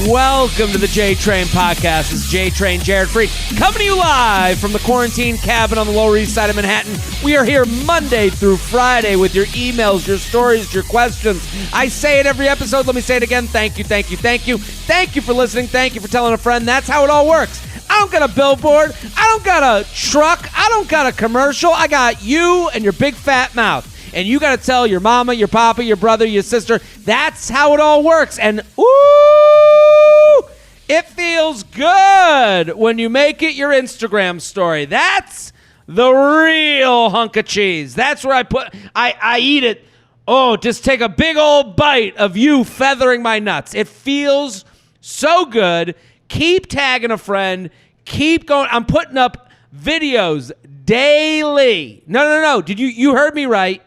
Welcome to the J-Train Podcast. This is J-Train, Jared Freid, coming to you live from the quarantine cabin on the Lower East Side of Manhattan. We are here Monday through Friday with your emails, your stories, your questions. I say it every episode. Let me say it again. Thank you, thank you, thank you. Thank you for listening. Thank you for telling a friend. That's how it all works. I don't got a billboard. I don't got a truck. I don't got a commercial. I got you and your big fat mouth. And you got to tell your mama, your papa, your brother, your sister. That's how it all works. And ooh, it feels good when you make it your Instagram story. That's the real hunk of cheese. That's where I eat it. Oh, just take a big old bite of you feathering my nuts. It feels so good. Keep tagging a friend. Keep going. I'm putting up videos daily. No. Did you heard me right?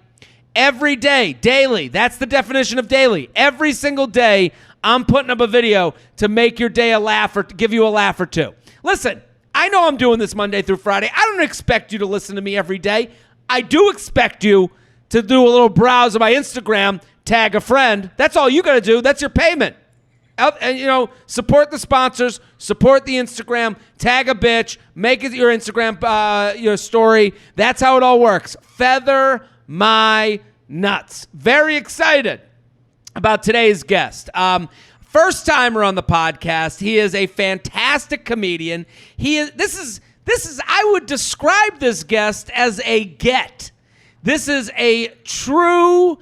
Every day, daily. That's the definition of daily. Every single day, I'm putting up a video to make your day a laugh or to give you a laugh or two. Listen, I know I'm doing this Monday through Friday. I don't expect you to listen to me every day. I do expect you to do a little browse of my Instagram, tag a friend. That's all you got to do. That's your payment. And, support the sponsors, support the Instagram, tag a bitch, make it your Instagram your story. That's how it all works. Feather my nuts. Very excited about today's guest. First timer on the podcast. He is a fantastic comedian. This is I would describe this guest as a get. This is a true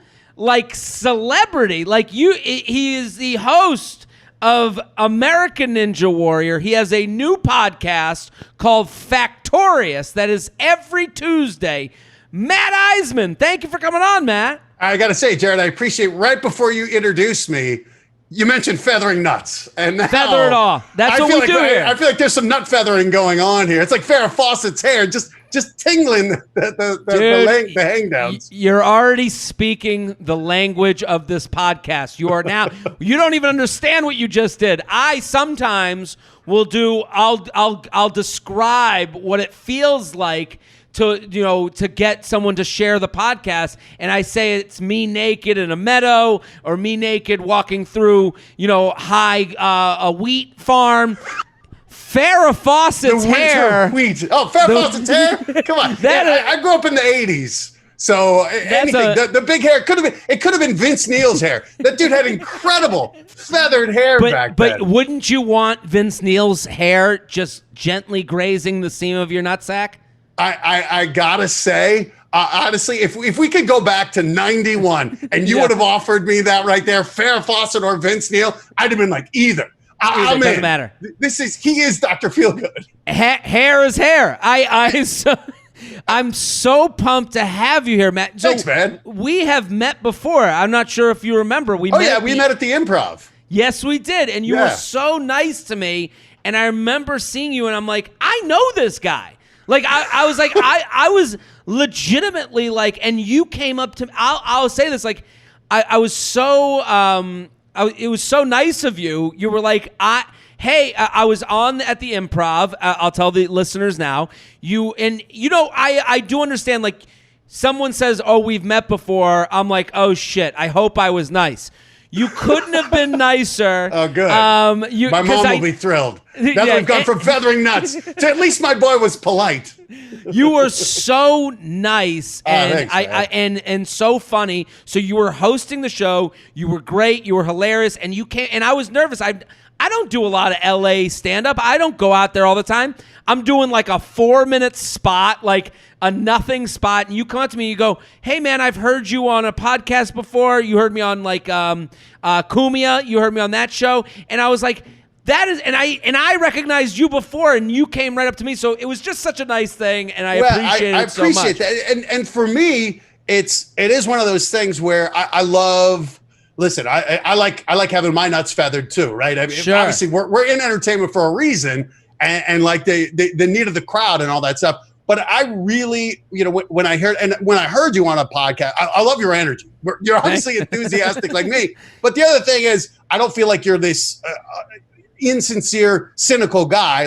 celebrity. He is the host of American Ninja Warrior. He has a new podcast called Factorious that is every Tuesday. Matt Iseman, thank you for coming on, Matt. I got to say, Jared, I appreciate right before you introduced me, you mentioned feathering nuts. And now, feather it off. That's what we do here. I feel like there's some nut feathering going on here. It's like Farrah Fawcett's hair, just tingling the hang downs. You're already speaking the language of this podcast. You are now. You don't even understand what you just did. I sometimes will do. I'll describe what it feels like to get someone to share the podcast, and I say it's me naked in a meadow or me naked walking through a wheat farm. Farrah Fawcett's hair. Wheat. Oh, Farrah Fawcett's hair. Come on. I grew up in the '80s, so anything. The big hair could have been Vince Neil's hair. That dude had incredible feathered hair back then. But wouldn't you want Vince Neil's hair just gently grazing the seam of your nutsack? I gotta say, honestly, if we could go back to '91 and you would have offered me that right there, Farrah Fawcett or Vince Neil, I'd have been like either. It doesn't matter. He is Dr. Feelgood. Hair is hair. I'm so pumped to have you here, Matt. Thanks, man. We have met before. I'm not sure if you remember. We met at the Improv. Yes, we did, and you were so nice to me. And I remember seeing you, and I'm like, I know this guy. I was like, I was legitimately and you came up to me. I'll say this, I was so, it was so nice of you. You were like, I was on at the Improv. I'll tell the listeners now. I do understand, someone says, oh, we've met before. I'm like, oh shit, I hope I was nice. You couldn't have been nicer. Oh, good. My mom will be thrilled. Now we've gone from feathering nuts to at least my boy was polite. You were so nice and thanks, and so funny. So you were hosting the show. You were great. You were hilarious. And you came. And I was nervous. I don't do a lot of LA stand-up. I don't go out there all the time. I'm doing a 4-minute spot, a nothing spot, and you come up to me and you go, hey man, I've heard you on a podcast before. You heard me on Kumia. You heard me on that show. And I was like, that is, and I recognized you before, and you came right up to me. So it was just such a nice thing, and I appreciate it so much. I appreciate that. And for me, it is one of those things where I love. Listen, I like having my nuts feathered too, right? I mean, sure. Obviously, we're in entertainment for a reason, and the need of the crowd and all that stuff. But I really, when I heard you on a podcast, I love your energy. You're obviously enthusiastic like me. But the other thing is, I don't feel like you're this insincere, cynical guy.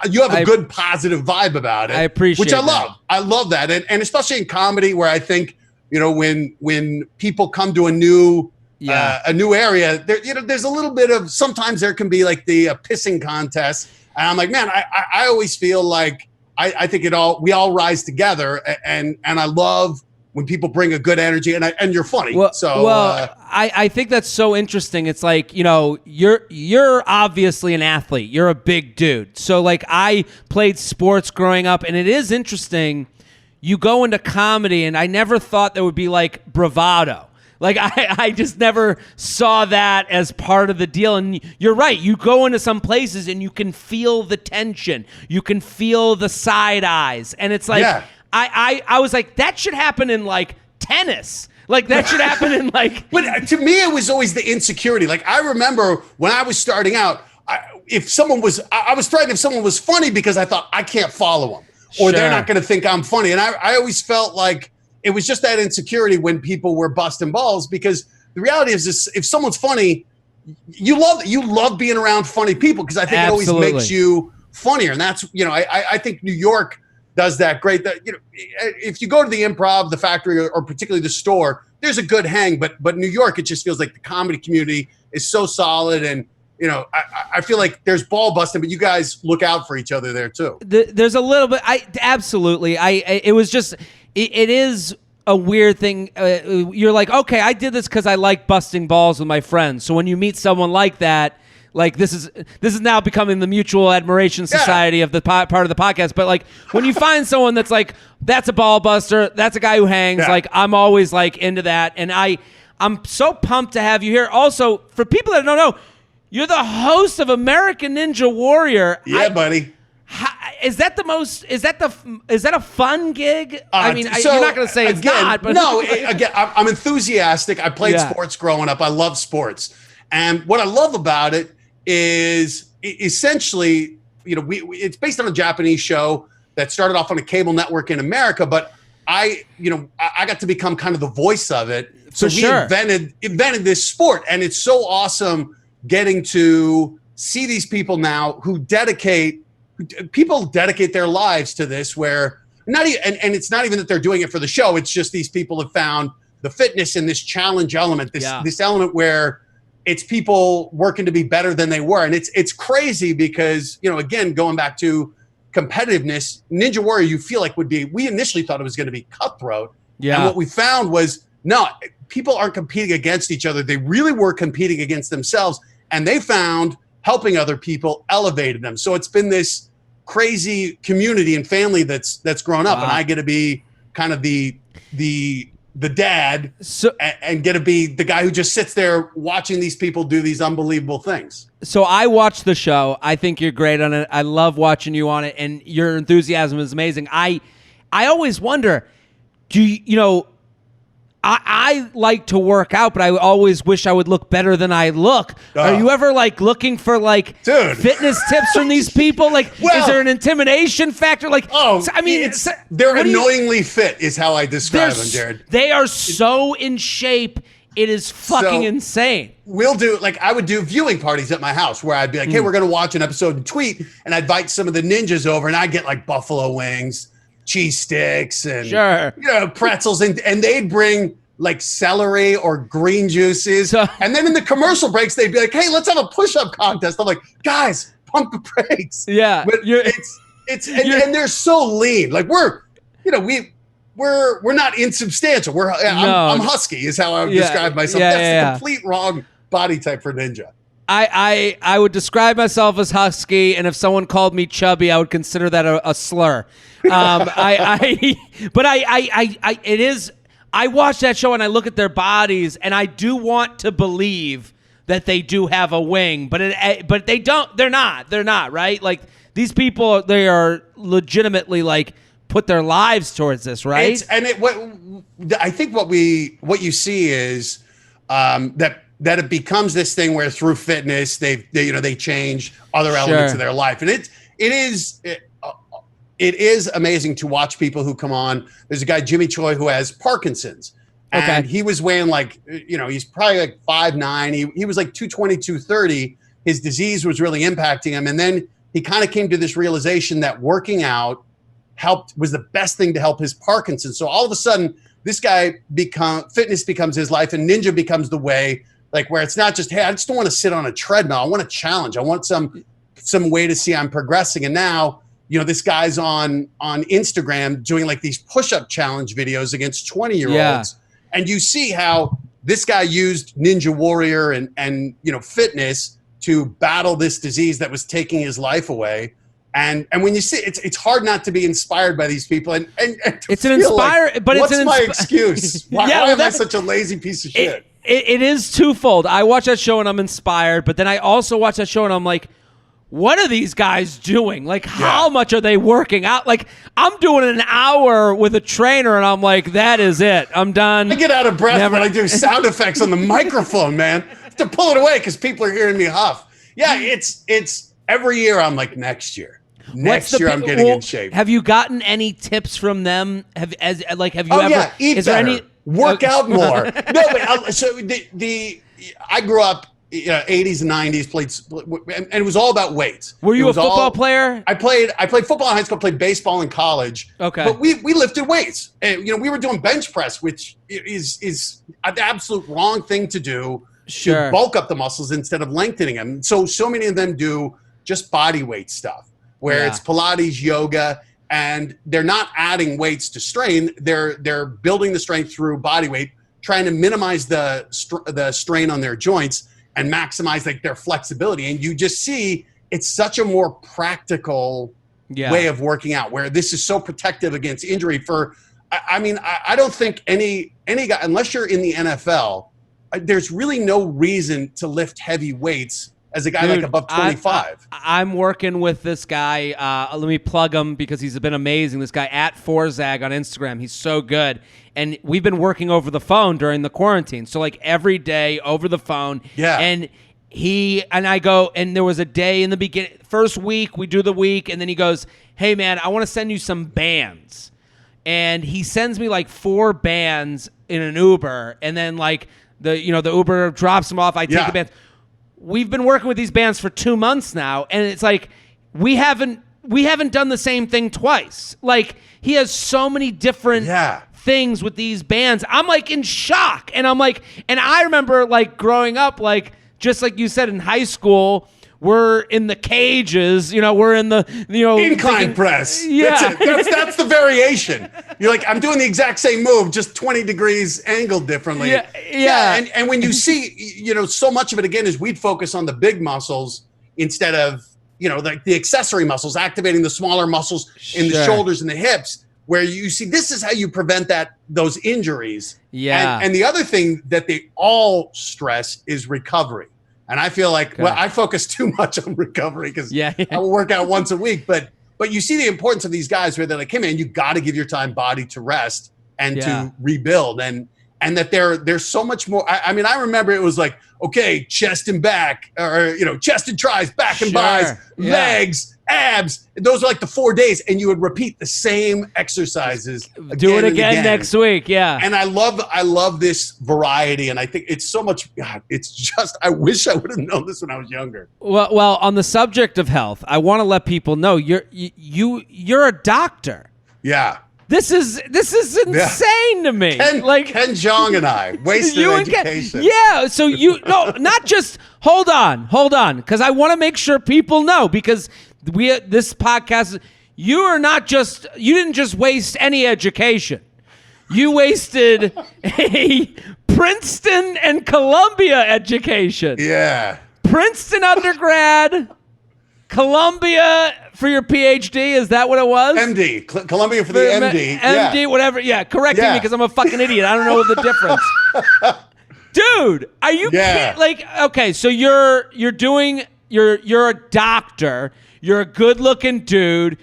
You have a good, positive vibe about it. I appreciate which I love. That. I love that, and especially in comedy, where I think when people come to a new a new area, there, there's a little bit of, sometimes there can be like the pissing contest. And I'm like, man, I always feel like I think we all rise together, and I love when people bring a good energy, and you're funny. I think that's so interesting. It's like, you're obviously an athlete. You're a big dude. So like I played sports growing up, and it is interesting. You go into comedy, and I never thought there would be like bravado. Like I just never saw that as part of the deal. And you're right. You go into some places and you can feel the tension. You can feel the side eyes. And it's like, I was like, that should happen in like tennis. Like that should happen in like. But to me, it was always the insecurity. Like I remember when I was starting out, I was frightened if someone was funny because I thought I can't follow them or they're not going to think I'm funny. And I always felt like it was just that insecurity when people were busting balls, because the reality is this, if someone's funny, you love being around funny people, because I think it always makes you funnier. And that's, I think New York does that great. That, if you go to the Improv, the Factory, or particularly the Store, there's a good hang, but New York, it just feels like the comedy community is so solid. And I feel like there's ball busting, but you guys look out for each other there too. There's a little bit. Absolutely. It was just. It is a weird thing. You're like, okay, I did this because I like busting balls with my friends. So when you meet someone like that, like this is now becoming the mutual admiration society of the part of the podcast. But like when you find someone that's like, that's a ball buster, that's a guy who hangs. Like I'm always like into that, and I'm so pumped to have you here. Also, for people that don't know, you're the host of American Ninja Warrior. Yeah, buddy. Is that a fun gig? I mean, you're not going to say it's not. But no, again, I'm enthusiastic. I played sports growing up. I love sports. And what I love about it is essentially, it's based on a Japanese show that started off on a cable network in America, but I got to become kind of the voice of it. So we invented this sport, and it's so awesome getting to see these people now who dedicate their lives to this, where and it's not even that they're doing it for the show. It's just these people have found the fitness in this challenge element, this element where it's people working to be better than they were. And it's crazy because, again, going back to competitiveness, Ninja Warrior, you feel like we initially thought it was going to be cutthroat. Yeah. And what we found was, no, people aren't competing against each other. They really were competing against themselves. And they found helping other people elevated them. So it's been this crazy community and family that's grown up. Wow. And I get to be kind of the dad, and get to be the guy who just sits there watching these people do these unbelievable things. So I watched the show. I think you're great on it. I love watching you on it, and your enthusiasm is amazing. I always wonder, I like to work out, but I always wish I would look better than I look. Are you ever like looking for like fitness tips from these people? Like, is there an intimidation factor? Like, I mean, they're annoyingly fit is how I describe them, Jared. They are so in shape. It is fucking insane. I would do viewing parties at my house where I'd be like, hey, we're going to watch an episode and tweet. And I'd invite some of the ninjas over, and I'd get like buffalo wings, cheese sticks, and pretzels, and they'd bring like celery or green juices. And then in the commercial breaks, they'd be like, hey, let's have a push-up contest. I'm like, guys, pump the brakes. Yeah. But and they're so lean. Like we're not insubstantial. I'm husky is how I would describe myself. That's the complete wrong body type for ninja. I would describe myself as husky, and if someone called me chubby, I would consider that a slur. I watch that show and I look at their bodies, and I do want to believe that they do have a wing, but they don't. They're not right. Like these people, they are legitimately like put their lives towards this, right? I think what you see is that it becomes this thing where through fitness they change other elements of their life, and it is amazing to watch people who come on. There's a guy, Jimmy Choi, who has Parkinson's. And he was weighing he's probably like 5'9". He was like 220, 230. His disease was really impacting him. And then he kind of came to this realization that working out was the best thing to help his Parkinson's. So all of a sudden, this guy fitness becomes his life, and ninja becomes the way, like where it's not just, hey, I just don't want to sit on a treadmill. I want a challenge. I want some way to see I'm progressing. And now, this guy's on Instagram doing like these push-up challenge videos against 20-year-olds. Yeah. And you see how this guy used Ninja Warrior and fitness to battle this disease that was taking his life away. And when you see it's hard not to be inspired by these people. And it's an inspire, but what's it's my excuse? Why am I such a lazy piece of shit? It is twofold. I watch that show and I'm inspired, but then I also watch that show and I'm like, what are these guys doing? Like, how much are they working out? Like, I'm doing an hour with a trainer and I'm like, that is it. I'm done. I get out of breath when I do sound effects on the microphone, man. I have to pull it away because people are hearing me huff. Yeah, it's every year I'm like, next year. Next year I'm getting in shape. Have you gotten any tips from them? Have you ever? Eat is better. there any? Work out more. No, but so I grew up, 80s and 90s, and it was all about weights. Were you a football player? I played football in high school, played baseball in college. Okay. But we lifted weights. And, we were doing bench press, which is an absolute wrong thing to do. Sure. To bulk up the muscles instead of lengthening them. So many of them do just body weight stuff, where it's Pilates, yoga, and they're not adding weights to strain. They're building the strength through body weight, trying to minimize the strain on their joints and maximize like their flexibility. And you just see it's such a more practical way of working out, where this is so protective against injury. I don't think any guy, unless you're in the NFL, there's really no reason to lift heavy weights as a guy like above 25. I'm working with this guy. Let me plug him because he's been amazing. This guy at Forzag on Instagram. He's so good. And we've been working over the phone during the quarantine. So like every day over the phone. Yeah. And I go, and there was a day in the beginning, first week, we do the week. And then he goes, hey man, I want to send you some bands. And he sends me like 4 bands in an Uber. And then like the Uber drops them off. I take the bands. We've been working with these bands for 2 months now, and it's like we haven't done the same thing twice. Like he has so many different things with these bands. I'm like in shock, and I'm like, and I remember like growing up, like just like you said in high school, we're in the cages, we're in the incline press. Yeah, that's the variation. You're like, I'm doing the exact same move, just 20 degrees angled differently. Yeah. And when you see, so much of it again is we'd focus on the big muscles instead of, like the accessory muscles, activating the smaller muscles in the shoulders and the hips, where you see this is how you prevent those injuries. Yeah. And the other thing that they all stress is recovery. And I feel like I focus too much on recovery because I will work out once a week. But you see the importance of these guys where they're like, hey man, you got to give your body to rest and to rebuild, and that there's so much more. I mean, I remember it was like, okay, chest and back, or chest and tries, back and buys, legs, abs. Those are like the 4 days, and you would repeat the same exercises. Do it again next week. Yeah. And I love this variety, and I think it's so much. God, it's just. I wish I would have known this when I was younger. Well, on the subject of health, I want to let people know you're a doctor. Yeah. This is insane to me. Ken Jeong and I wasted education. So not just hold on, because I want to make sure people know, because this podcast, you didn't just waste any education. You wasted a Princeton and Columbia education. Yeah. Princeton undergrad, Columbia for your PhD, is that what it was? MD, Columbia for the MD. MD, whatever. Yeah, correcting me because I'm a fucking idiot. I don't know the difference. Dude, are you kidding? Like, okay, so you're a doctor. You're a good-looking dude.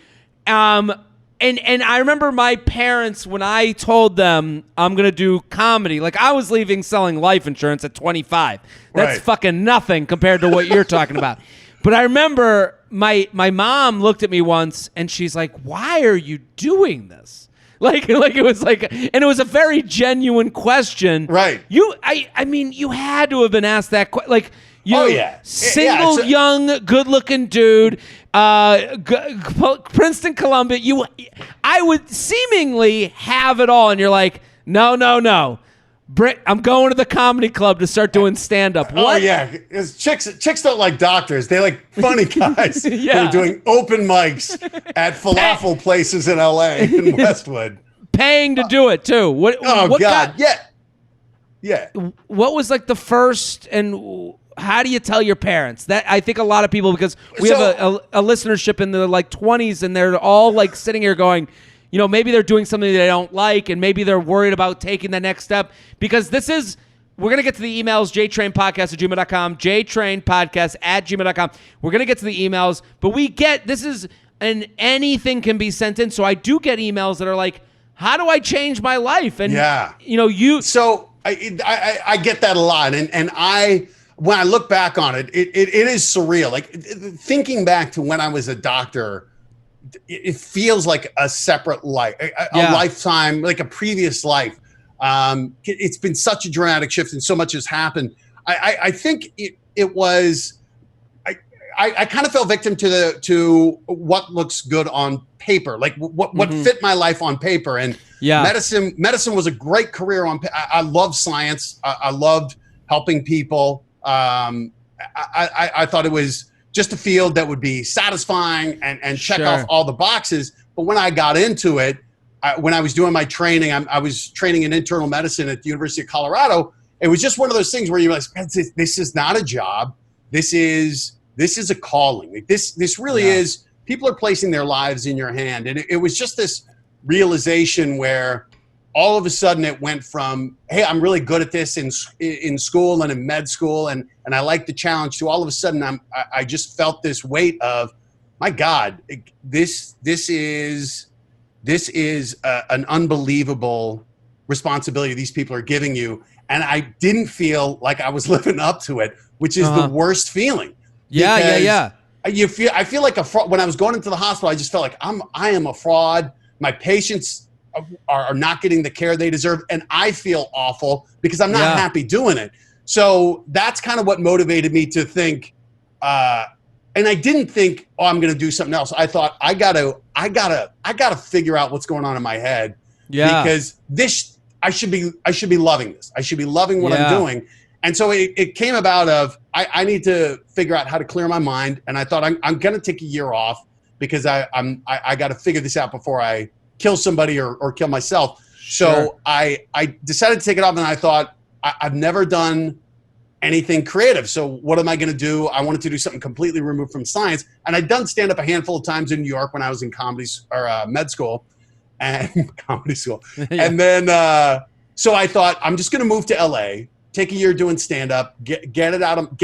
And I remember my parents, when I told them I'm going to do comedy, like I was leaving selling life insurance at 25. That's fucking nothing compared to what you're talking about. But I remember my mom looked at me once and she's like, "Why are you doing this?" Like it was like, and it was a very genuine question. Right. I mean, you had to have been asked that question. Like, Single, young, good-looking dude, Princeton, Columbia. I would seemingly have it all, and you're like, no. I'm going to the comedy club to start doing stand-up. What? Oh, yeah. Chicks don't like doctors. They like funny guys who are doing open mics at falafel places in L.A. in Westwood. Paying to do it, too. What God. Yeah. What was like the first, and how do you tell your parents? That I think a lot of people, because we have a listenership in the like 20s, and they're all like sitting here going, maybe they're doing something they don't like, and maybe they're worried about taking the next step. Because we're going to get to the emails, jtrainpodcast@gmail.com, jtrainpodcast@gmail.com. We're going to get to the emails, but anything can be sent in. So I do get emails that are like, how do I change my life? And, So I get that a lot. And when I look back on it, it is surreal. Like thinking back to when I was a doctor, it feels like a separate life, a lifetime, like a previous life. It's been such a dramatic shift and so much has happened. I think it was, I kind of fell victim to what looks good on paper, like what fit my life on paper. And medicine was a great career I love science. I loved helping people. I thought it was just a field that would be satisfying and check off all the boxes. But when I got into it, when I was doing my training, I was training in internal medicine at the University of Colorado. It was just one of those things where you're like, this is not a job. This is a calling. Like this really is, people are placing their lives in your hand. And it was just this realization where all of a sudden it went from, hey, I'm really good at this in school and in med school, and I like the challenge, to all of a sudden I just felt this weight of, my God, this is an unbelievable responsibility these people are giving you, and I didn't feel like I was living up to it, which is the worst feeling. I feel like a fraud. When I was going into the hospital, I just felt like I am a fraud. My patients are not getting the care they deserve, and I feel awful because I'm not happy doing it. So that's kind of what motivated me to think, and I didn't think, I'm going to do something else. I thought I gotta figure out what's going on in my head, because I should be loving this. I should be loving what I'm doing. And so it came about of, I need to figure out how to clear my mind, and I thought I'm going to take a year off because I got to figure this out before I kill somebody or kill myself. So I decided to take it off, and I thought, I've never done anything creative. So what am I going to do? I wanted to do something completely removed from science. And I'd done stand-up a handful of times in New York when I was in med school and comedy school. And then, so I thought, I'm just going to move to LA, take a year doing stand-up, get it out,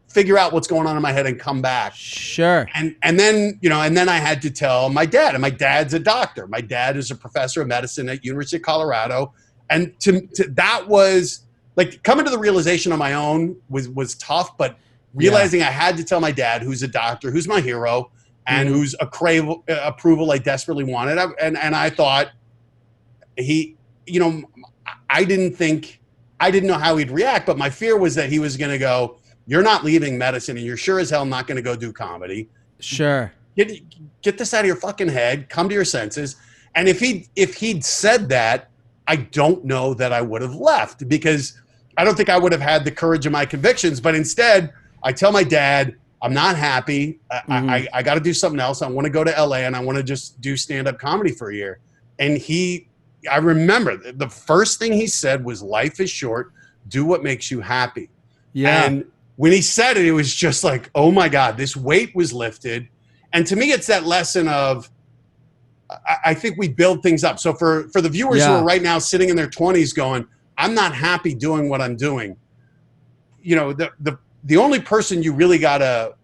figure out what's going on in my head and come back. Sure. And then, and then I had to tell my dad, and my dad's a doctor. My dad is a professor of medicine at University of Colorado. And that was like, coming to the realization on my own was tough, but realizing I had to tell my dad, who's a doctor, who's my hero, and whose approval I desperately wanted. And I thought I didn't know how he'd react, but my fear was that he was going to go, you're not leaving medicine, and you're sure as hell not going to go do comedy. Sure. Get this out of your fucking head. Come to your senses. And if he'd said that, I don't know that I would have left, because I don't think I would have had the courage of my convictions. But instead, I tell my dad, I'm not happy. I got to do something else. I want to go to LA, and I want to just do stand-up comedy for a year. And I remember the first thing he said was, life is short. Do what makes you happy. Yeah. And when he said it, it was just like, oh my God, this weight was lifted. And to me, it's that lesson of, I think we build things up. So for the viewers who are right now sitting in their 20s going, I'm not happy doing what I'm doing. The only person you really got to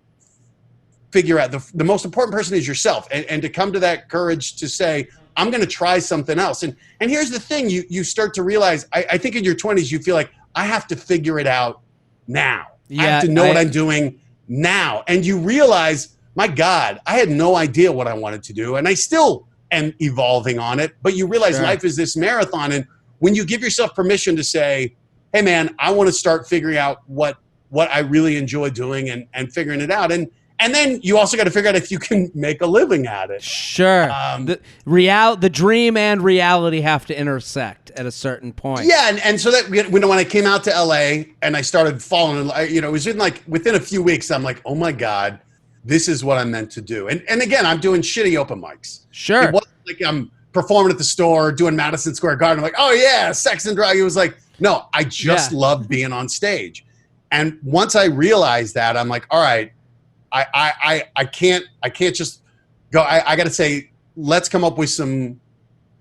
figure out, the most important person is yourself. And to come to that courage to say, I'm going to try something else. And here's the thing, you start to realize, I think in your 20s, you feel like, I have to figure it out now. I have to know what I'm doing now. And you realize, my God, I had no idea what I wanted to do. And I still am evolving on it. But you realize life is this marathon. And when you give yourself permission to say, hey, man, I want to start figuring out what what I really enjoy doing and figuring it out. And then you also got to figure out if you can make a living at it. Sure. The dream and reality have to intersect at a certain point. Yeah. And so that when I came out to LA and I started falling in love, it was within a few weeks, I'm like, oh my God, this is what I'm meant to do. And again, I'm doing shitty open mics. Sure. It wasn't like I'm performing at the store, doing Madison Square Garden. I'm like, oh yeah, sex and drug. It was like, no, I just love being on stage. And once I realized that, I'm like, all right, I can't just go. I got to say, let's come up with some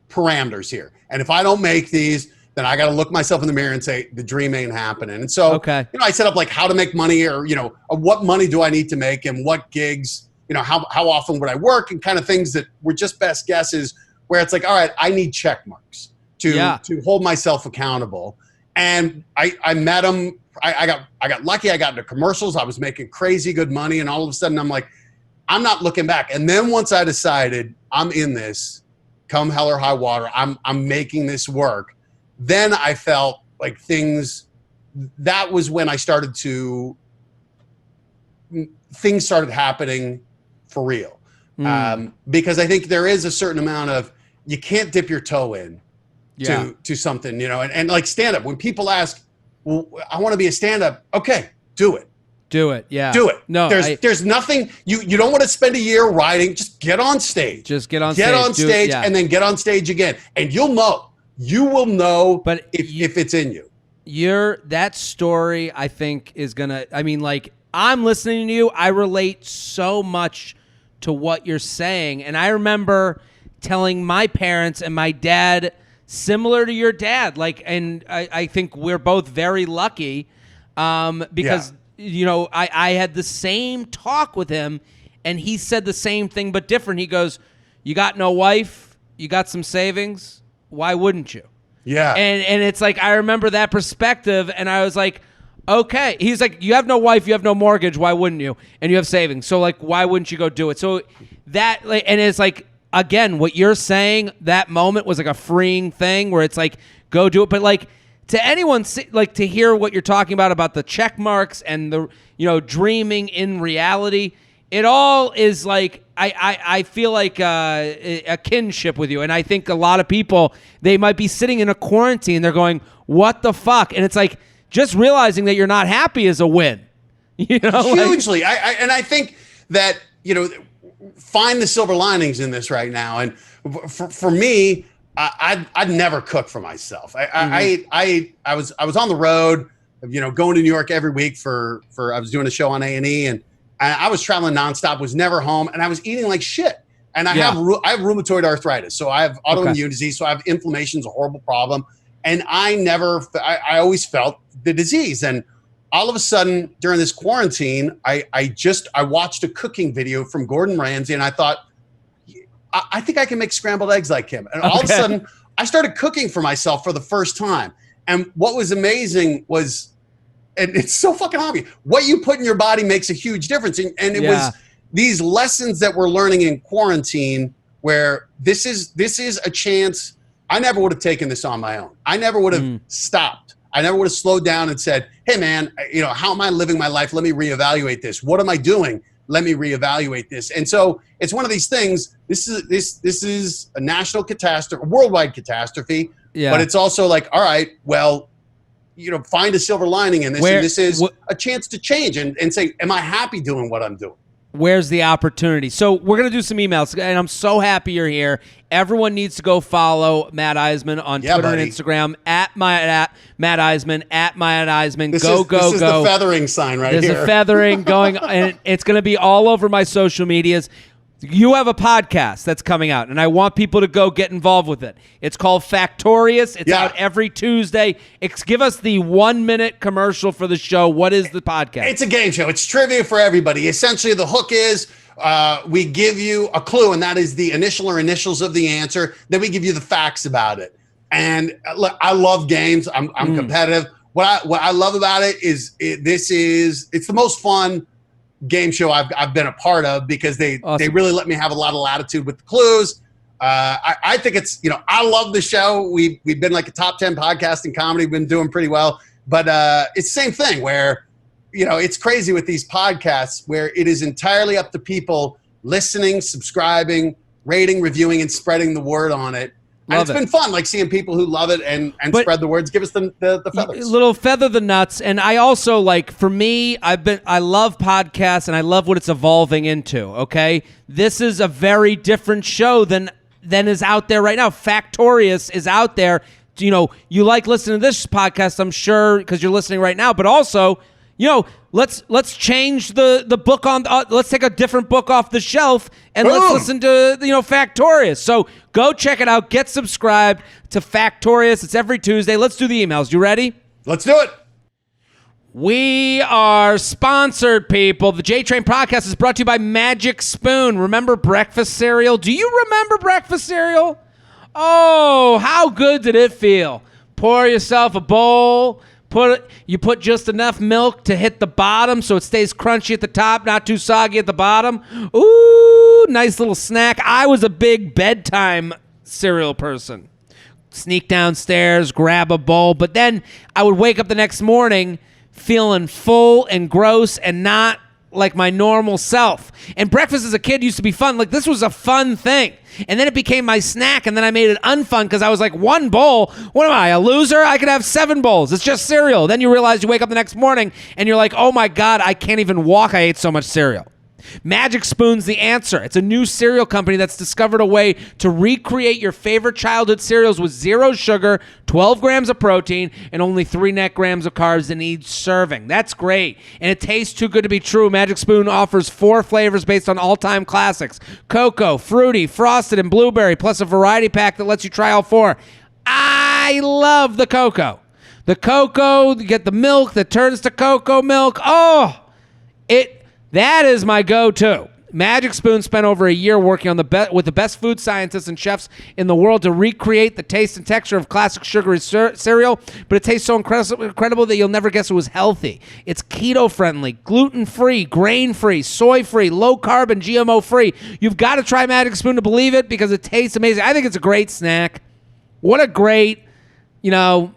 parameters here. And if I don't make these, then I got to look myself in the mirror and say the dream ain't happening. And so, I set up like how to make money, or what money do I need to make, and what gigs, how often would I work, and kind of things that were just best guesses. Where it's like, all right, I need check marks to hold myself accountable. And I met him. I got lucky. I got into commercials. I was making crazy good money. And all of a sudden I'm like, I'm not looking back. And then once I decided I'm in this, come hell or high water, I'm making this work. Then I felt like that was when things started happening for real. Because I think there is a certain amount of, you can't dip your toe in to something, and like stand-up. When people ask, well, I want to be a stand-up. Okay, do it. Do it. Yeah. Do it. No, there's nothing, you don't want to spend a year writing. Just get on stage. Get on stage and then get on stage again. And you will know but if it's in you. That story, I think, is gonna, I'm listening to you. I relate so much to what you're saying. And I remember telling my parents and my dad, similar to your dad, and I think we're both very lucky because, I had the same talk with him, and he said the same thing, but different. He goes, you got no wife, you got some savings, why wouldn't you? Yeah. And it's like, I remember that perspective, and I was like, okay. He's like, you have no wife, you have no mortgage, why wouldn't you? And you have savings, so why wouldn't you go do it? So that, and it's like, again, what you're saying, that moment was like a freeing thing where it's like, go do it. But to anyone, to hear what you're talking about the check marks and the, dreaming in reality, it all is like, I feel like a kinship with you. And I think a lot of people, they might be sitting in a quarantine. They're going, what the fuck? And it's like, just realizing that you're not happy is a win. Hugely. I think that, find the silver linings in this right now. And for me, I'd never cook for myself. I was on the road, going to New York every week for I was doing a show on A&E, and I was traveling nonstop, was never home, and I was eating like shit. And I have rheumatoid arthritis, so I have autoimmune disease, so I have inflammation, is a horrible problem. And I always felt the disease. And all of a sudden during this quarantine, I watched a cooking video from Gordon Ramsay, and I thought, I think I can make scrambled eggs like him. And all of a sudden I started cooking for myself for the first time. And what was amazing was, and it's so fucking obvious, what you put in your body makes a huge difference. And it was these lessons that we're learning in quarantine, where this is a chance. I never would have taken this on my own. I never would have stopped. I never would have slowed down and said, hey man, how am I living my life? Let me reevaluate this. What am I doing? Let me reevaluate this. And so it's one of these things. This is a national catastrophe, a worldwide catastrophe. Yeah. But it's also like, all right, well, find a silver lining in this. And this is a chance to change and say, am I happy doing what I'm doing? Where's the opportunity? So we're going to do some emails, and I'm so happy you're here. Everyone needs to go follow Matt Iseman on Twitter and Instagram, at Matt Iseman, at Matt Iseman. This is the feathering sign right here. There's a feathering going, and it's going to be all over my social medias. You have a podcast that's coming out, and I want people to go get involved with it. It's called Factorious. It's out every Tuesday. Give us the 1-minute commercial for the show. What is the podcast? It's a game show. It's trivia for everybody. Essentially, the hook is we give you a clue, and that is the initial or initials of the answer. Then we give you the facts about it. And look, I love games. I'm competitive. What I love about it is it's the most fun game show I've been a part of, because they really let me have a lot of latitude with the clues. I think it's, I love the show. We've been like a top 10 podcast in comedy. We've been doing pretty well, but it's the same thing where it's crazy with these podcasts where it is entirely up to people listening, subscribing, rating, reviewing, and spreading the word on it. And it's been fun, like seeing people who love it and spread the words, give us the feathers. A little feather the nuts. And I also, like, for me, I love podcasts and I love what it's evolving into, okay? This is a very different show than is out there right now. Factorious is out there. You like listening to this podcast, I'm sure, because you're listening right now, but also, let's change the book on. Let's take a different book off the shelf and let's listen to Factorious. So go check it out. Get subscribed to Factorious. It's every Tuesday. Let's do the emails. You ready? Let's do it. We are sponsored, people. The J-Train podcast is brought to you by Magic Spoon. Remember breakfast cereal? Do you remember breakfast cereal? Oh, how good did it feel? Pour yourself a bowl. You put just enough milk to hit the bottom so it stays crunchy at the top, not too soggy at the bottom. Ooh, nice little snack. I was a big bedtime cereal person. Sneak downstairs, grab a bowl, but then I would wake up the next morning feeling full and gross and not like my normal self. And breakfast as a kid used to be fun. Like, this was a fun thing. And then it became my snack, and then I made it unfun because I was like, one bowl? What am I, a loser? I could have 7 bowls. It's just cereal. Then you realize you wake up the next morning, and you're like, oh my God, I can't even walk. I ate so much cereal. Magic Spoon's the answer. It's a new cereal company that's discovered a way to recreate your favorite childhood cereals with 0 sugar, 12 grams of protein, and only 3 net grams of carbs in each serving. That's great. And it tastes too good to be true. Magic Spoon offers 4 flavors based on all-time classics: cocoa, fruity, frosted, and blueberry, plus a variety pack that lets you try all 4. I love the cocoa. The cocoa, you get the milk that turns to cocoa milk. That is my go-to. Magic Spoon spent over a year working on with the best food scientists and chefs in the world to recreate the taste and texture of classic sugary cereal, but it tastes so incredible that you'll never guess it was healthy. It's keto-friendly, gluten-free, grain-free, soy-free, low-carb, and GMO-free. You've got to try Magic Spoon to believe it because it tastes amazing. I think it's a great snack. What a great, you had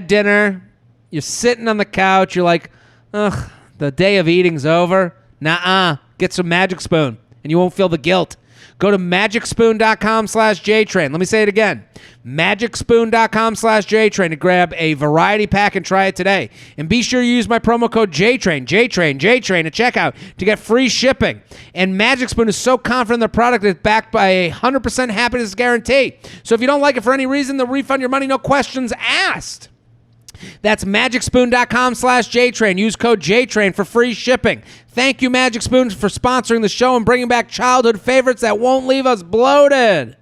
dinner, you're sitting on the couch, you're like, ugh, the day of eating's over. Nuh-uh. Get some Magic Spoon, and you won't feel the guilt. Go to magicspoon.com/JTrain. Let me say it again. magicspoon.com/JTrain to grab a variety pack and try it today. And be sure you use my promo code JTrain at checkout to get free shipping. And Magic Spoon is so confident their product is backed by a 100% happiness guarantee. So if you don't like it for any reason, they'll refund your money, no questions asked. That's magicspoon.com/JTrain. Use code JTrain for free shipping. Thank you, Magic Spoon, for sponsoring the show and bringing back childhood favorites that won't leave us bloated.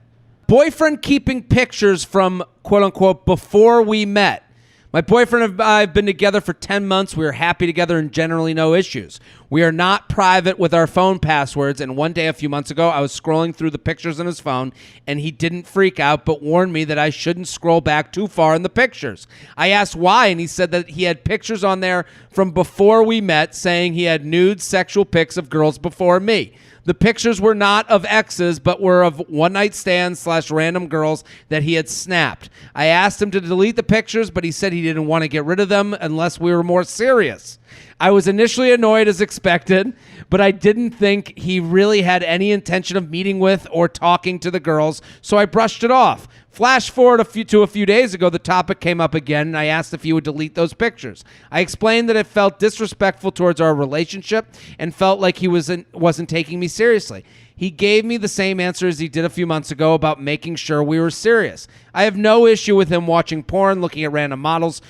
Boyfriend keeping pictures from, quote-unquote, before we met. My boyfriend and I have been together for 10 months. We are happy together and generally no issues. We are not private with our phone passwords, and one day a few months ago, I was scrolling through the pictures on his phone, and he didn't freak out but warned me that I shouldn't scroll back too far in the pictures. I asked why, and he said that he had pictures on there from before we met saying he had nude sexual pics of girls before me. The pictures were not of exes, but were of one-night stands / random girls that he had snapped. I asked him to delete the pictures, but he said he didn't want to get rid of them unless we were more serious. I was initially annoyed as expected, but I didn't think he really had any intention of meeting with or talking to the girls, so I brushed it off. Flash forward to a few days ago, the topic came up again, and I asked if he would delete those pictures. I explained that it felt disrespectful towards our relationship and felt like he wasn't taking me seriously. He gave me the same answer as he did a few months ago about making sure we were serious. I have no issue with him watching porn, looking at random models'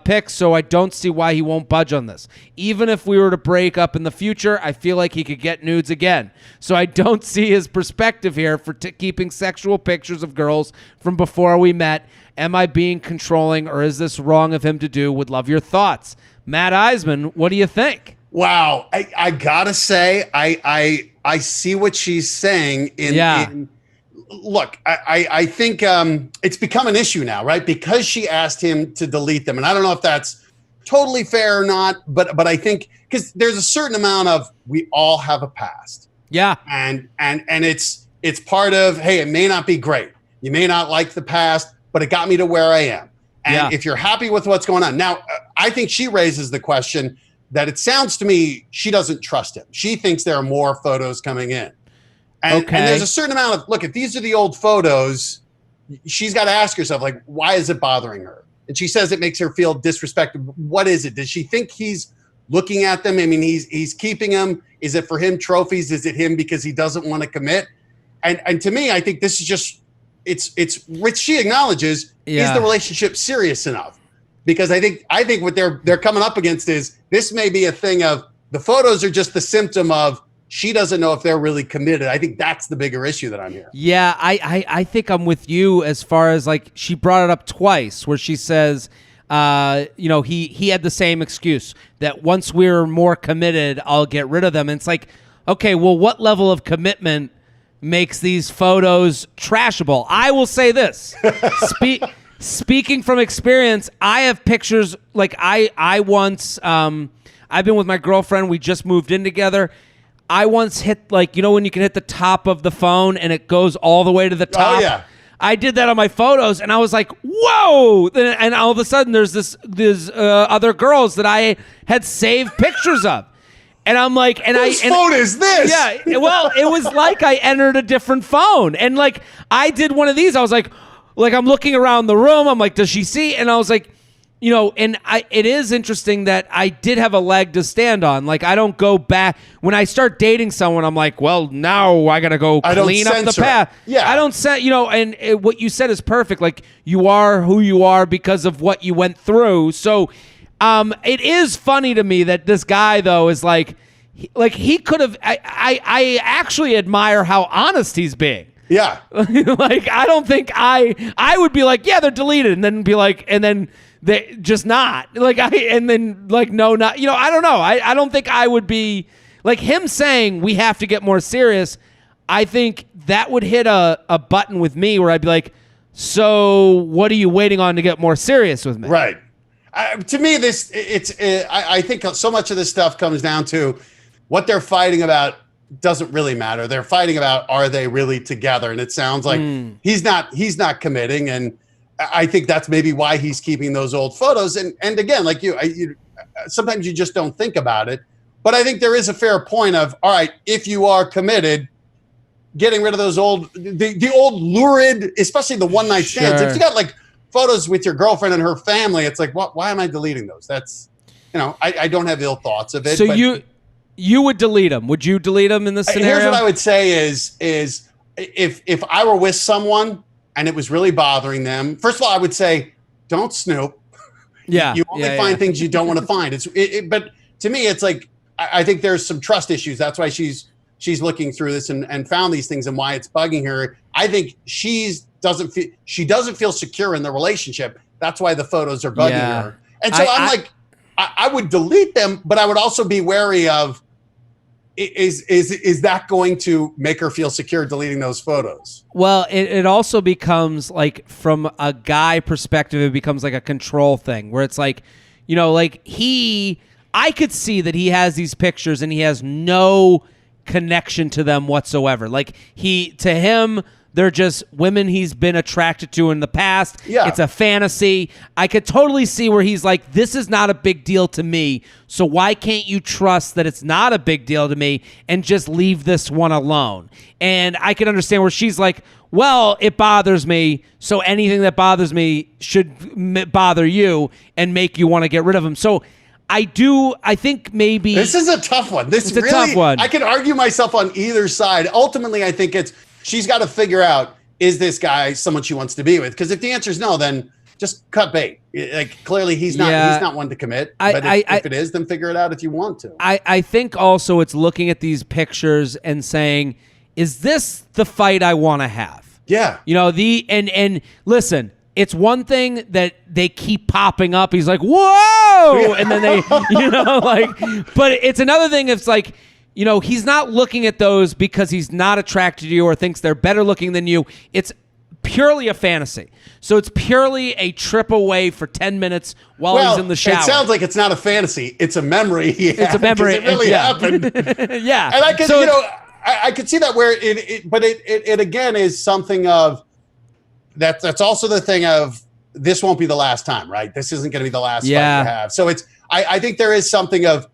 pics, so I don't see why he won't budge on this. Even if we were to break up in the future, I feel like he could get nudes again. So I don't see his perspective here for keeping sexual pictures of girls from before we met. Am I being controlling, or is this wrong of him to do? Would love your thoughts. Matt Iseman, what do you think? Wow. I gotta say, I see what she's saying. Look, I think it's become an issue now, right? Because she asked him to delete them. And I don't know if that's totally fair or not, but I think because there's a certain amount of, we all have a past. Yeah. And it's part of, hey, it may not be great. You may not like the past, but it got me to where I am. And if you're happy with what's going on. Now, I think she raises the question that it sounds to me she doesn't trust him. She thinks there are more photos coming in. And there's a certain amount of, look, if these are the old photos, she's got to ask herself, like, why is it bothering her? And she says it makes her feel disrespected. What is it? Does she think he's looking at them? I mean, he's keeping them. Is it for him trophies? Is it him because he doesn't want to commit? And to me, I think this is just, it's which she acknowledges, is the relationship serious enough? Because I think what they're coming up against is this may be a thing of the photos are just the symptom of she doesn't know if they're really committed. I think that's the bigger issue that I'm hearing. Yeah, I think I'm with you as far as, like, she brought it up twice where she says, he had the same excuse that once we're more committed, I'll get rid of them. And it's like, okay, well, what level of commitment makes these photos trashable? I will say this. Speaking from experience, I have pictures, like I once, I've been with my girlfriend. We just moved in together. I once hit, like, when you can hit the top of the phone and it goes all the way to the top. Oh, yeah. I did that on my photos, and I was like, whoa. And all of a sudden, there's other girls that I had saved pictures of. And I'm like, whose phone is this? Yeah, well, it was like I entered a different phone. And, like, I did one of these. I was like, I'm looking around the room. I'm like, does she see? And I was like, it is interesting that I did have a leg to stand on. Like, I don't go back. When I start dating someone, I'm like, well, now I got to go clean up the path. Yeah. I don't say, and what you said is perfect. Like, you are who you are because of what you went through. So it is funny to me that this guy, though, is like he could have, I actually admire how honest he's being. Yeah. Like, I don't think I would be like, yeah, they're deleted, and then be like, and then they just not like, and then like, no, not, I don't know. I don't think I would be like him saying we have to get more serious. I think that would hit a button with me where I'd be like, so what are you waiting on to get more serious with me? Right. To me, I think so much of this stuff comes down to what they're fighting about doesn't really matter. They're fighting about, are they really together? And it sounds like he's not committing. And I think that's maybe why he's keeping those old photos. And again, like you sometimes you just don't think about it. But I think there is a fair point of, all right, if you are committed, getting rid of those the old lurid, especially the one night stands. If you got like photos with your girlfriend and her family, it's like, why am I deleting those? That's, I don't have ill thoughts of it. So you would delete them. Would you delete them in this scenario? Here's what I would say is if I were with someone and it was really bothering them, first of all, I would say, don't snoop. Yeah. You only find things you don't want to find. But to me, it's like, I think there's some trust issues. That's why she's looking through this and found these things and why it's bugging her. I think she doesn't feel secure in the relationship. That's why the photos are bugging her. And so I would delete them, but I would also be wary of, is that going to make her feel secure deleting those photos? Well, it also becomes like, from a guy perspective, it becomes like a control thing where it's like, I could see that he has these pictures and he has no connection to them whatsoever. Like, to him, they're just women he's been attracted to in the past. Yeah. It's a fantasy. I could totally see where he's like, this is not a big deal to me, so why can't you trust that it's not a big deal to me and just leave this one alone? And I can understand where she's like, well, it bothers me, so anything that bothers me should bother you and make you want to get rid of him. So I think maybe... This is a tough one. It's really, a tough one. I can argue myself on either side. Ultimately, I think she's got to figure out, is this guy someone she wants to be with? Because if the answer is no, then just cut bait. Like, clearly he's not one to commit. But if it is, then figure it out if you want to. I think also it's looking at these pictures and saying, is this the fight I want to have? Yeah. And listen, it's one thing that they keep popping up. He's like, whoa! And then they, but it's another thing. It's like, he's not looking at those because he's not attracted to you or thinks they're better looking than you. It's purely a fantasy. So it's purely a trip away for 10 minutes while he's in the shower. It sounds like it's not a fantasy. It's a memory. It's a memory. It really happened. Yeah. And I could, I could see that where it again is something of that's also the thing of, this won't be the last time, right? This isn't going to be the last fight you have. So I think there is something of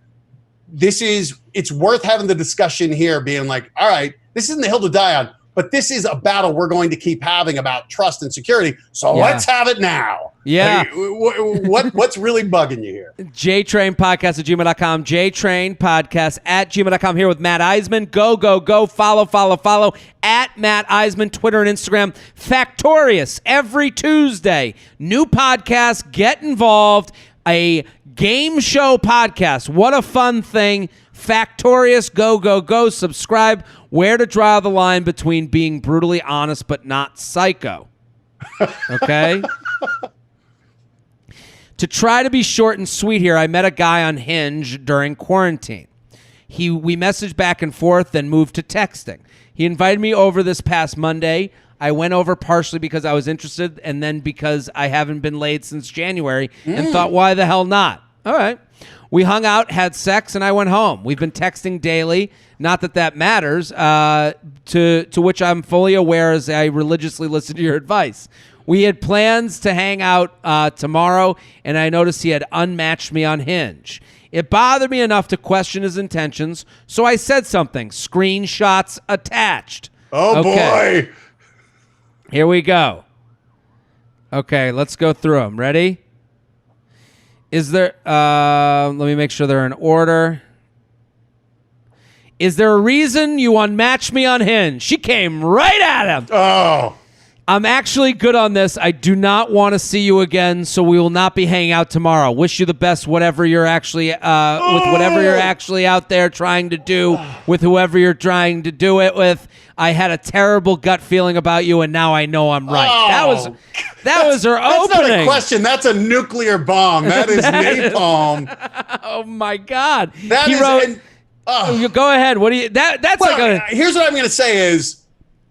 it's worth having the discussion here being like, all right, this isn't the hill to die on, but this is a battle we're going to keep having about trust and security. So let's have it now. Yeah. What's really bugging you here? JTrainPodcast@gmail.com. JTrainPodcast@gmail.com. Here with Matt Iseman. Go. Follow. At Matt Iseman, Twitter and Instagram. Factorious every Tuesday. New podcast. Get involved. A game show podcast. What a fun thing. Factorious. Go. Subscribe. Where to draw the line between being brutally honest but not psycho. Okay? To try to be short and sweet here, I met a guy on Hinge during quarantine. We messaged back and forth, then moved to texting. He invited me over this past Monday. I went over partially because I was interested and then because I haven't been laid since January and thought, why the hell not? All right. We hung out, had sex, and I went home. We've been texting daily. Not that matters, to which I'm fully aware as I religiously listen to your advice. We had plans to hang out tomorrow, and I noticed he had unmatched me on Hinge. It bothered me enough to question his intentions, so I said something. Screenshots attached. Oh, okay. Boy. Here we go. Okay, let's go through them. Ready? Is there... let me make sure they're in order. Is there a reason you unmatched me on Hinge? She came right at him. Oh. I'm actually good on this. I do not want to see you again, so we will not be hanging out tomorrow. Wish you the best, whatever you're actually with whatever you're actually out there trying to do with whoever you're trying to do it with. I had a terrible gut feeling about you, and now I know I'm right. Oh, that was her opening. That's not a question. That's a nuclear bomb. That is napalm. Oh my God. Wrote. Go ahead. What do you? That's well, like a. Here's what I'm going to say is,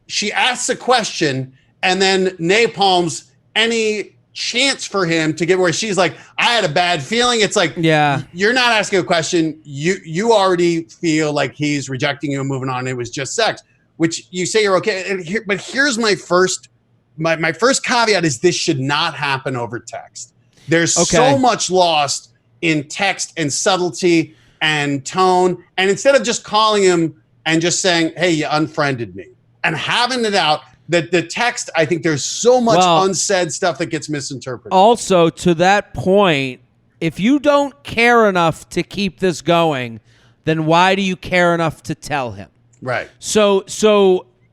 she asks a question. And then napalms any chance for him to get where she's like, I had a bad feeling. It's like, you're not asking a question. You already feel like he's rejecting you and moving on. It was just sex, which you say you're okay. But here's my first caveat is this should not happen over text. There's so much lost in text and subtlety and tone. And instead of just calling him and just saying, hey, you unfriended me and having it out, that the text, I think there's so much unsaid stuff that gets misinterpreted. Also, to that point, if you don't care enough to keep this going, then why do you care enough to tell him? Right. So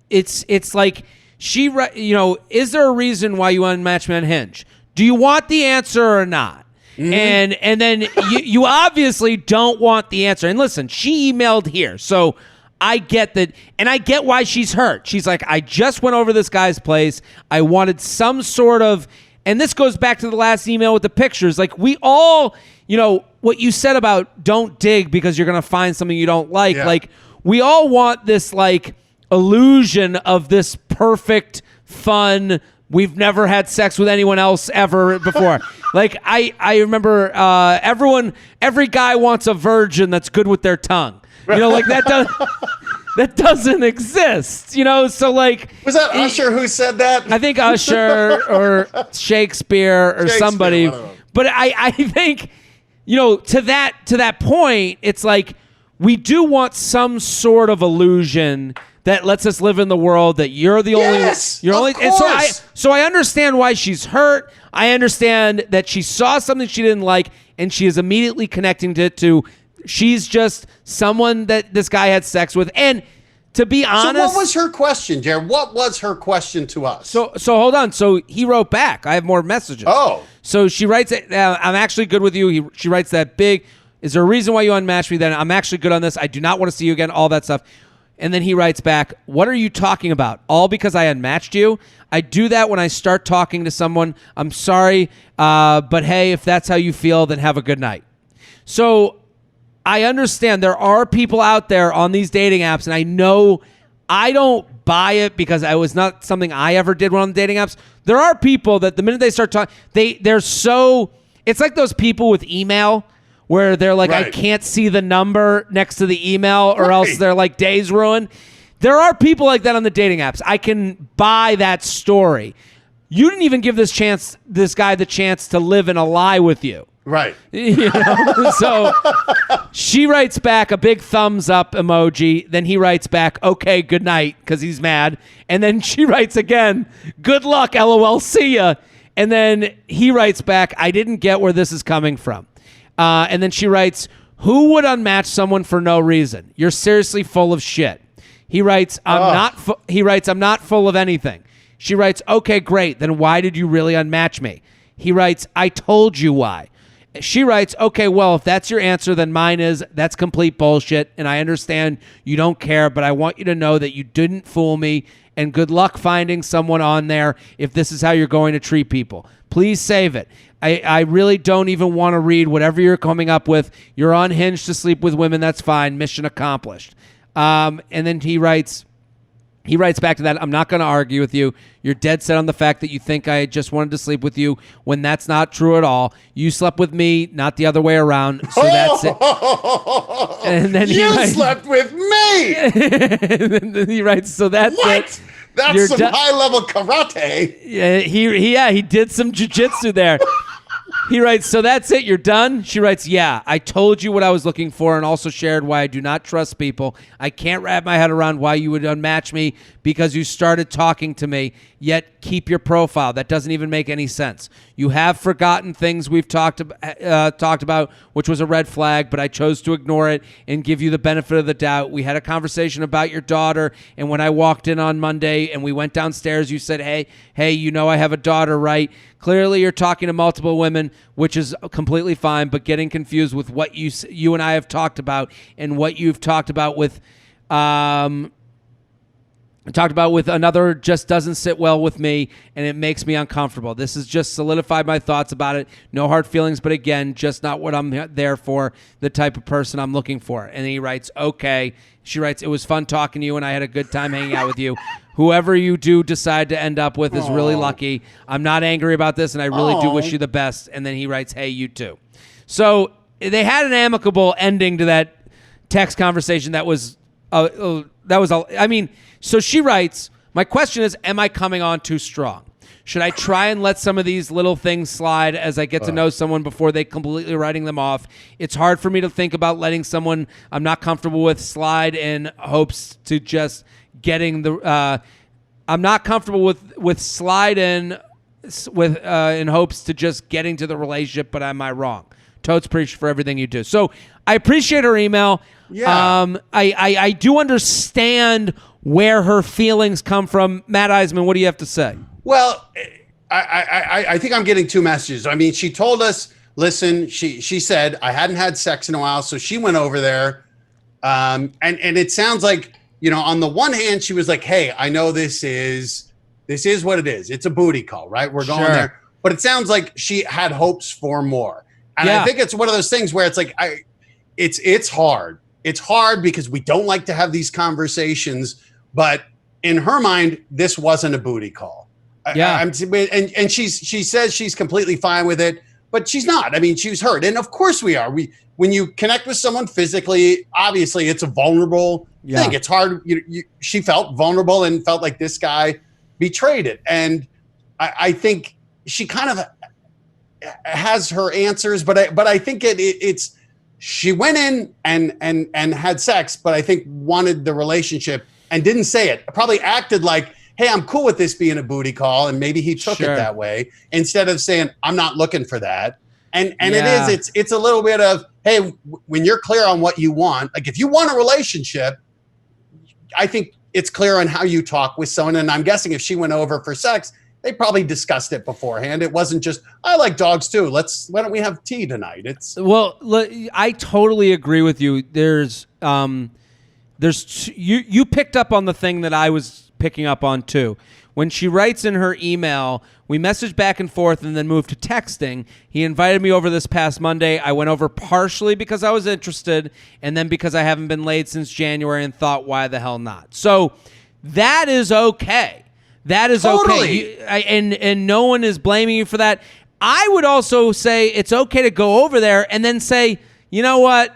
it's like is there a reason why you unmatched me on Hinge? Do you want the answer or not? Mm-hmm. And then you obviously don't want the answer. And listen, she emailed here, so I get that, and I get why she's hurt. She's like, I just went over this guy's place. I wanted some sort of, and this goes back to the last email with the pictures. Like, we all, what you said about don't dig because you're going to find something you don't like. Yeah. Like, we all want this, like, illusion of this perfect, fun, we've never had sex with anyone else ever before. Like, I remember every guy wants a virgin that's good with their tongue. Like that doesn't exist. So like, was that Usher who said that? I think Usher or Shakespeare or somebody. But I think, to that point, it's like we do want some sort of illusion that lets us live in the world that you're the only. And so I understand why she's hurt. I understand that she saw something she didn't like, and she is immediately connecting it to. She's just someone that this guy had sex with. And to be honest... So what was her question, Jared? What was her question to us? So hold on. So he wrote back. I have more messages. Oh. So she writes, I'm actually good with you. She writes that big, is there a reason why you unmatched me? Then I'm actually good on this. I do not want to see you again, all that stuff. And then he writes back, what are you talking about? All because I unmatched you? I do that when I start talking to someone. I'm sorry, but hey, if that's how you feel, then have a good night. So... I understand there are people out there on these dating apps, and I know I don't buy it because it was not something I ever did on the dating apps. There are people that the minute they start talking, they're so... It's like those people with email where they're like, I can't see the number next to the email or else they're like days ruined. There are people like that on the dating apps. I can buy that story. You didn't even give this guy the chance to live in a lie with you. Right. You know? So she writes back a big thumbs up emoji. Then he writes back, okay, good night, because he's mad. And then she writes again, good luck, LOL, see ya. And then he writes back, I didn't get where this is coming from. And then she writes, who would unmatch someone for no reason? You're seriously full of shit. He writes, I'm not full of anything. She writes, okay, great. Then why did you really unmatch me? He writes, I told you why. She writes, okay, well, if that's your answer, then mine is, that's complete bullshit, and I understand you don't care, but I want you to know that you didn't fool me, and good luck finding someone on there if this is how you're going to treat people. Please save it. I really don't even want to read whatever you're coming up with. You're unhinged to sleep with women, that's fine. Mission accomplished. And then he writes back to that, I'm not going to argue with you. You're dead set on the fact that you think I just wanted to sleep with you when that's not true at all. You slept with me, not the other way around. So that's it. And then you slept with me. And then he writes, so that's it. That's You're some high-level karate. Yeah, he did some jiu-jitsu there. He writes, so that's it, you're done? She writes, yeah, I told you what I was looking for and also shared why I do not trust people. I can't wrap my head around why you would unmatch me because you started talking to me, yet keep your profile. That doesn't even make any sense. You have forgotten things we've talked about, which was a red flag, but I chose to ignore it and give you the benefit of the doubt. We had a conversation about your daughter, and when I walked in on Monday and we went downstairs, you said, hey, you know I have a daughter, right? Clearly, you're talking to multiple women, which is completely fine, but getting confused with what you and I have talked about and what you've talked about with another just doesn't sit well with me, and it makes me uncomfortable. This has just solidified my thoughts about it. No hard feelings, but again, just not what I'm there for, the type of person I'm looking for. And he writes, okay. She writes, it was fun talking to you, and I had a good time hanging out with you. Whoever you do decide to end up with is really lucky. I'm not angry about this, and I really do wish you the best. And then he writes, hey, you too. So they had an amicable ending to that text conversation that was, so she writes, my question is, am I coming on too strong? Should I try and let some of these little things slide as I get to know someone before they completely writing them off? It's hard for me to think about letting someone I'm not comfortable with slide in hopes to just getting the I'm not comfortable with slide in with in hopes to just getting to the relationship, but am I wrong? Totes preach for everything you do. So I appreciate her email. Yeah. I do understand where her feelings come from. Matt Iseman, what do you have to say? Well, I think I'm getting two messages. I mean, she told us, listen, she said, I hadn't had sex in a while, so she went over there. And it sounds like, you know, on the one hand, she was like, hey, I know this is what it is. It's a booty call, right? We're going there. But it sounds like she had hopes for more. And I think it's one of those things where it's like, it's hard. It's hard because we don't like to have these conversations, but in her mind, this wasn't a booty call. And she says she's completely fine with it, but she's not. I mean, she was hurt. And of course we are. When you connect with someone physically, obviously it's a vulnerable thing. It's hard. She felt vulnerable and felt like this guy betrayed it. And I think she kind of has her answers, but I think it's she went in and had sex, but I think wanted the relationship and didn't say it. Probably acted like, hey, I'm cool with this being a booty call, and maybe he took it that way instead of saying, I'm not looking for that. And it's a little bit of, hey, when you're clear on what you want, like if you want a relationship, I think it's clear on how you talk with someone. And I'm guessing if she went over for sex, they probably discussed it beforehand. It wasn't just, I like dogs too. Why don't we have tea tonight? I totally agree with you. You picked up on the thing that I was picking up on too. When she writes in her email, we messaged back and forth and then moved to texting. He invited me over this past Monday. I went over partially because I was interested and then because I haven't been laid since January and thought, why the hell not? So that is okay. That is okay. And no one is blaming you for that. I would also say it's okay to go over there and then say, you know what?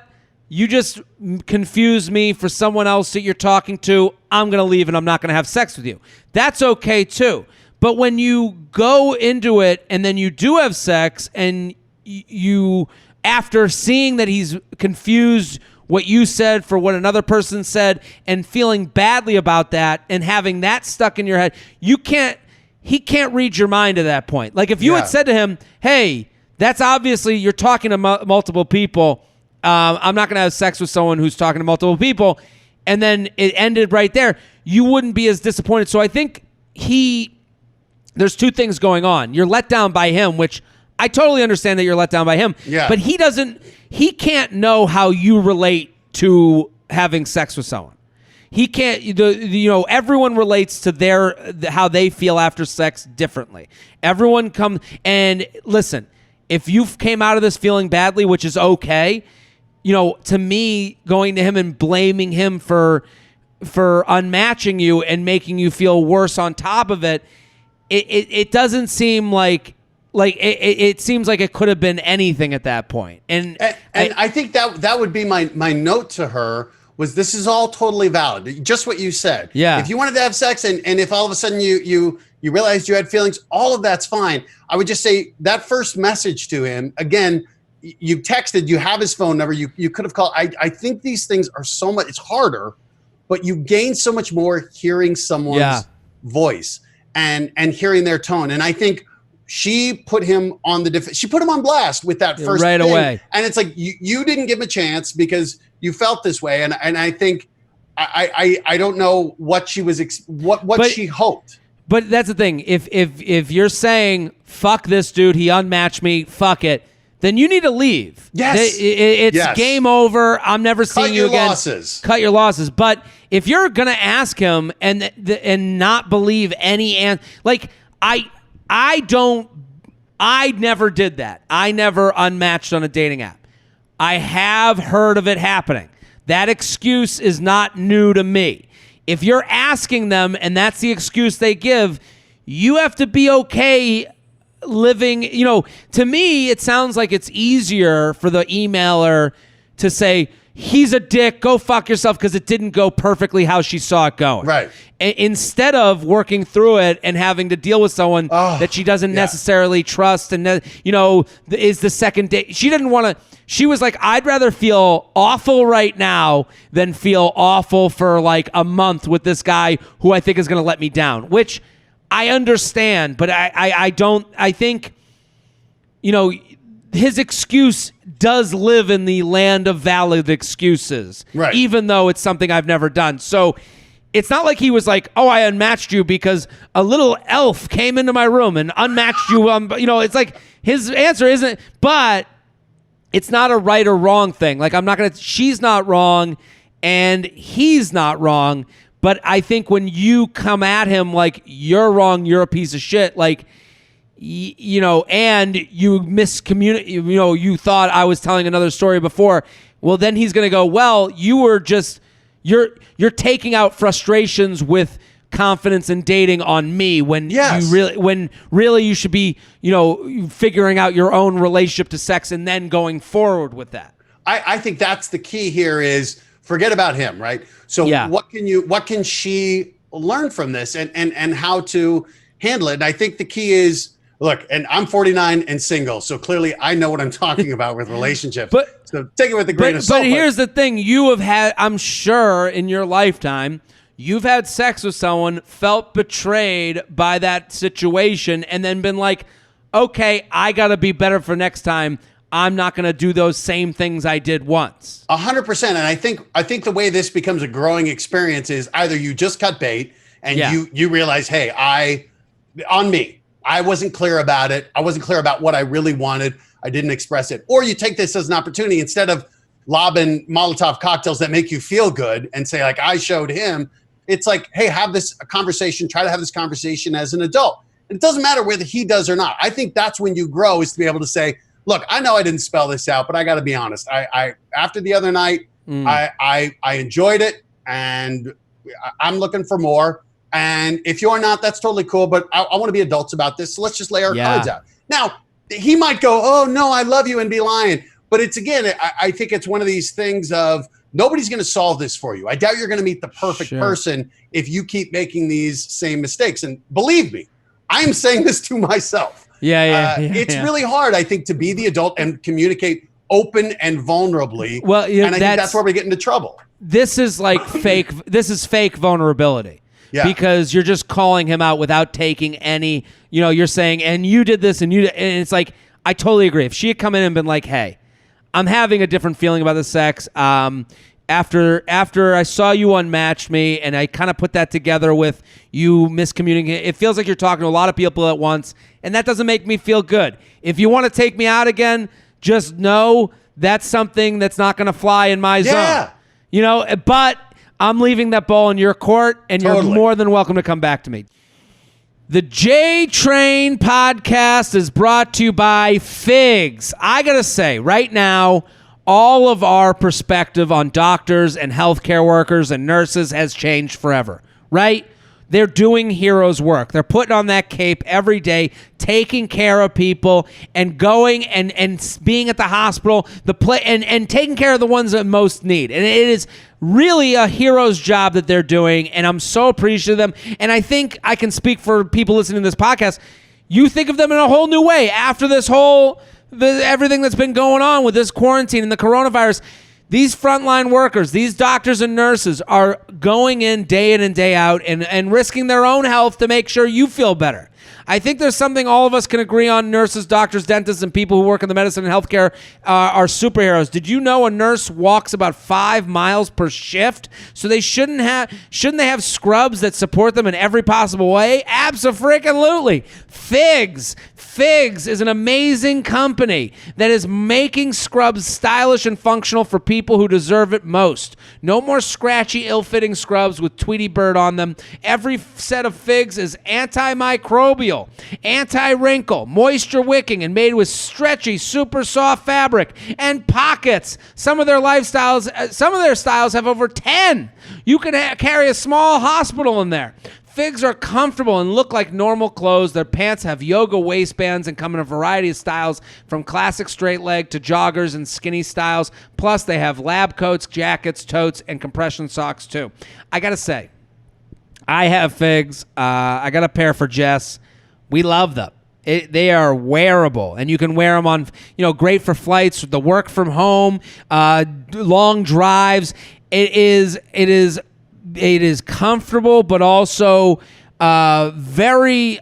You just confused me for someone else that you're talking to. I'm going to leave and I'm not going to have sex with you. That's okay too. But when you go into it and then you do have sex and you, after seeing that he's confused what you said for what another person said and feeling badly about that and having that stuck in your head, he can't read your mind at that point. Like if you had said to him, hey, that's obviously you're talking to multiple people. I'm not going to have sex with someone who's talking to multiple people. And then it ended right there. You wouldn't be as disappointed. So I think there's two things going on. You're let down by him, which I totally understand that you're let down by him. Yeah. But he can't know how you relate to having sex with someone. He can't, everyone relates to how they feel after sex differently. Everyone and listen, if you came out of this feeling badly, which is okay, to me, going to him and blaming him for unmatching you and making you feel worse on top of it, it doesn't seem like it seems like it could have been anything at that point. And I think that would be my note to her was this is all totally valid. Just what you said. Yeah. If you wanted to have sex and if all of a sudden you realized you had feelings, all of that's fine. I would just say that first message to him, again, you texted, you have his phone number, you could have called. I think these things are so much, it's harder, but you gain so much more hearing someone's voice and hearing their tone. And I think she put him on she put him on blast with that first right thing. Away. And it's like, you didn't give him a chance because you felt this way. And I think, I don't know what she was, what she hoped. But that's the thing. If you're saying, fuck this dude, he unmatched me, fuck it, then you need to leave. Yes. It's game over. I'm never seeing you again. Cut your losses. But if you're going to ask him and not believe any answer, like I never did that. I never unmatched on a dating app. I have heard of it happening. That excuse is not new to me. If you're asking them and that's the excuse they give, you have to be okay living, to me, it sounds like it's easier for the emailer to say, he's a dick, go fuck yourself because it didn't go perfectly how she saw it going. Right. Instead of working through it and having to deal with someone that she doesn't necessarily trust and, is the second date. She didn't want to, she was like, I'd rather feel awful right now than feel awful for like a month with this guy who I think is going to let me down, which I understand, but I think, his excuse does live in the land of valid excuses, right? Even though it's something I've never done. So it's not like he was like, oh, I unmatched you because a little elf came into my room and unmatched you. It's like his answer isn't, but it's not a right or wrong thing. Like she's not wrong and he's not wrong. But I think when you come at him like you're wrong, you're a piece of shit, like, and you miscommunicate, you thought I was telling another story before. Well, then he's going to go, well, you were just, you're taking out frustrations with confidence in dating on me when really you should be, figuring out your own relationship to sex and then going forward with that. I think that's the key here is forget about him, right? So what can she learn from this and how to handle it? And I think the key is, look, and I'm 49 and single, so clearly I know what I'm talking about with relationships. So take it with a grain of salt. But here's the thing. You have had, I'm sure in your lifetime, you've had sex with someone, felt betrayed by that situation, and then been like, okay, I got to be better for next time. I'm not going to do those same things I did once. 100%. And I think the way this becomes a growing experience is either you just cut bait and you realize, hey, I wasn't clear about it. I wasn't clear about what I really wanted. I didn't express it. Or you take this as an opportunity instead of lobbing Molotov cocktails that make you feel good and say, like, I showed him. It's like, hey, have this conversation. Try to have this conversation as an adult. And it doesn't matter whether he does or not. I think that's when you grow, is to be able to say, look, I know I didn't spell this out, but I got to be honest. I after the other night, I enjoyed it, and I'm looking for more. And if you're not, that's totally cool. But I want to be adults about this. So let's just lay our cards out. Now, he might go, oh, no, I love you, and be lying. But it's, again, I think it's one of these things of nobody's going to solve this for you. I doubt you're going to meet the perfect person if you keep making these same mistakes. And believe me, I'm saying this to myself. It's really hard, I think, to be the adult and communicate open and vulnerably. Well, and I think that's where we get into trouble. This is like fake. This is fake vulnerability. Yeah. Because you're just calling him out without taking any, you're saying, and you did this and it's like, I totally agree. If she had come in and been like, hey, I'm having a different feeling about the sex. After I saw you unmatched me and I kind of put that together with you miscommunicating, it feels like you're talking to a lot of people at once and that doesn't make me feel good. If you want to take me out again, just know that's something that's not going to fly in my zone. But I'm leaving that ball in your court, and you're more than welcome to come back to me. The J Train podcast is brought to you by Figs. I got to say, right now, all of our perspective on doctors and healthcare workers and nurses has changed forever, right? They're doing heroes' work. They're putting on that cape every day, taking care of people and going and being at the hospital, and taking care of the ones that most need. And it is really a hero's job that they're doing, and I'm so appreciative of them. And I think I can speak for people listening to this podcast. You think of them in a whole new way after this everything that's been going on with this quarantine and the coronavirus. These frontline workers, these doctors and nurses are going in and day out and risking their own health to make sure you feel better. I think there's something all of us can agree on. Nurses, doctors, dentists, and people who work in the medicine and healthcare are superheroes. Did you know a nurse walks about 5 miles per shift? So they shouldn't they have scrubs that support them in every possible way? Abso-freaking-lutely. Figs is an amazing company that is making scrubs stylish and functional for people who deserve it most. No more scratchy, ill-fitting scrubs with Tweety Bird on them. Every set of Figs is antimicrobial, anti-wrinkle, moisture-wicking, and made with stretchy, super soft fabric and pockets. Some of their styles have over 10. You can carry a small hospital in there. Figs are comfortable and look like normal clothes. Their pants have yoga waistbands and come in a variety of styles, from classic straight leg to joggers and skinny styles. Plus, they have lab coats, jackets, totes, and compression socks, too. I got to say, I have Figs. I got a pair for Jess. We love them. They are wearable, and you can wear them on, great for flights, the work from home, long drives. It is comfortable, but also very